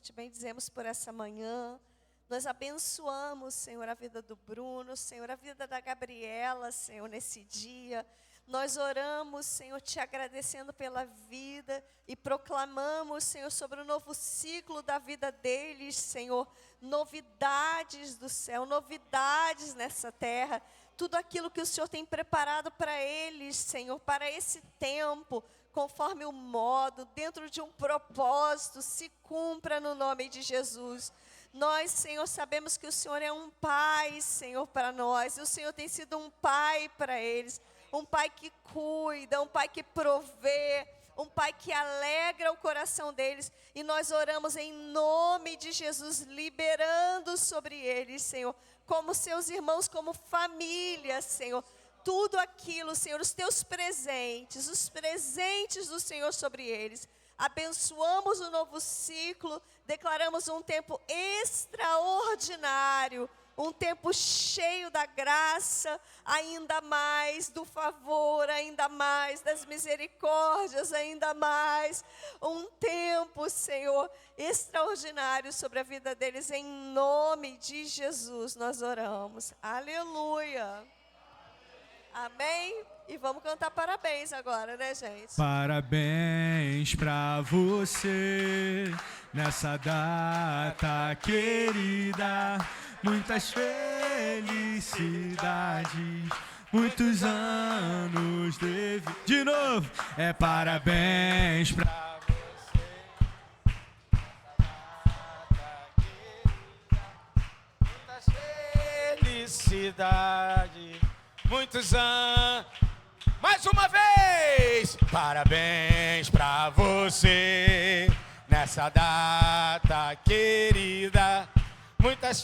Speaker 3: te bendizemos por essa manhã. Nós abençoamos, Senhor, a vida do Bruno, Senhor, a vida da Gabriela, Senhor, nesse dia. Nós oramos, Senhor, te agradecendo pela vida e proclamamos, Senhor, sobre o novo ciclo da vida deles, Senhor, novidades do céu, novidades nessa terra. Tudo aquilo que o Senhor tem preparado para eles, Senhor, para esse tempo, conforme o modo, dentro de um propósito, se cumpra no nome de Jesus. Nós, Senhor, sabemos que o Senhor é um pai, Senhor, para nós. E o Senhor tem sido um pai para eles. Um pai que cuida, um pai que provê, um pai que alegra o coração deles. E nós oramos em nome de Jesus, liberando sobre eles, Senhor, como seus irmãos, como família, Senhor. Tudo aquilo, Senhor, os teus presentes, os presentes do Senhor sobre eles. Abençoamos o novo ciclo, declaramos um tempo extraordinário, um tempo cheio da graça, ainda mais do favor, ainda mais das misericórdias, ainda mais um tempo, Senhor, extraordinário sobre a vida deles. Em nome de Jesus nós oramos. Aleluia. Amém? E vamos cantar parabéns agora, né, gente?
Speaker 4: Parabéns pra você nessa data querida. Muitas felicidades, muitos anos de novo. É parabéns pra
Speaker 1: Muitas felicidades, muitos anos. Mais uma vez, parabéns pra você nessa data querida. Muitas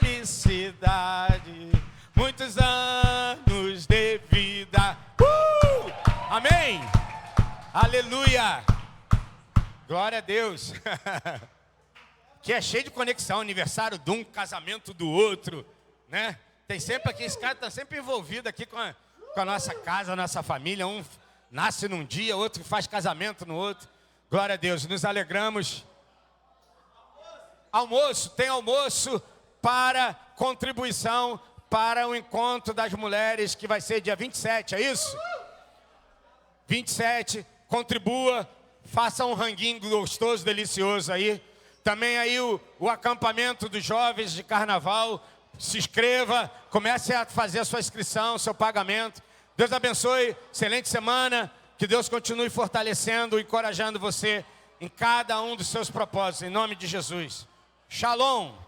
Speaker 1: felicidades, muitos anos de vida. Amém. Aleluia. Glória a Deus. Que é cheio de conexão, aniversário de um, casamento do outro, né? Tem sempre aqui, esse cara está sempre envolvido aqui com a nossa casa, a nossa família. Um nasce num dia, outro faz casamento no outro. Glória a Deus, nos alegramos. Almoço, tem almoço para contribuição para o encontro das mulheres, que vai ser dia 27, é isso? 27, contribua, faça um ranguinho gostoso, delicioso aí. Também aí o acampamento dos jovens de carnaval. Se inscreva, comece a fazer a sua inscrição, seu pagamento. Deus abençoe, excelente semana. Que Deus continue fortalecendo e encorajando você em cada um dos seus propósitos, em nome de Jesus. Shalom.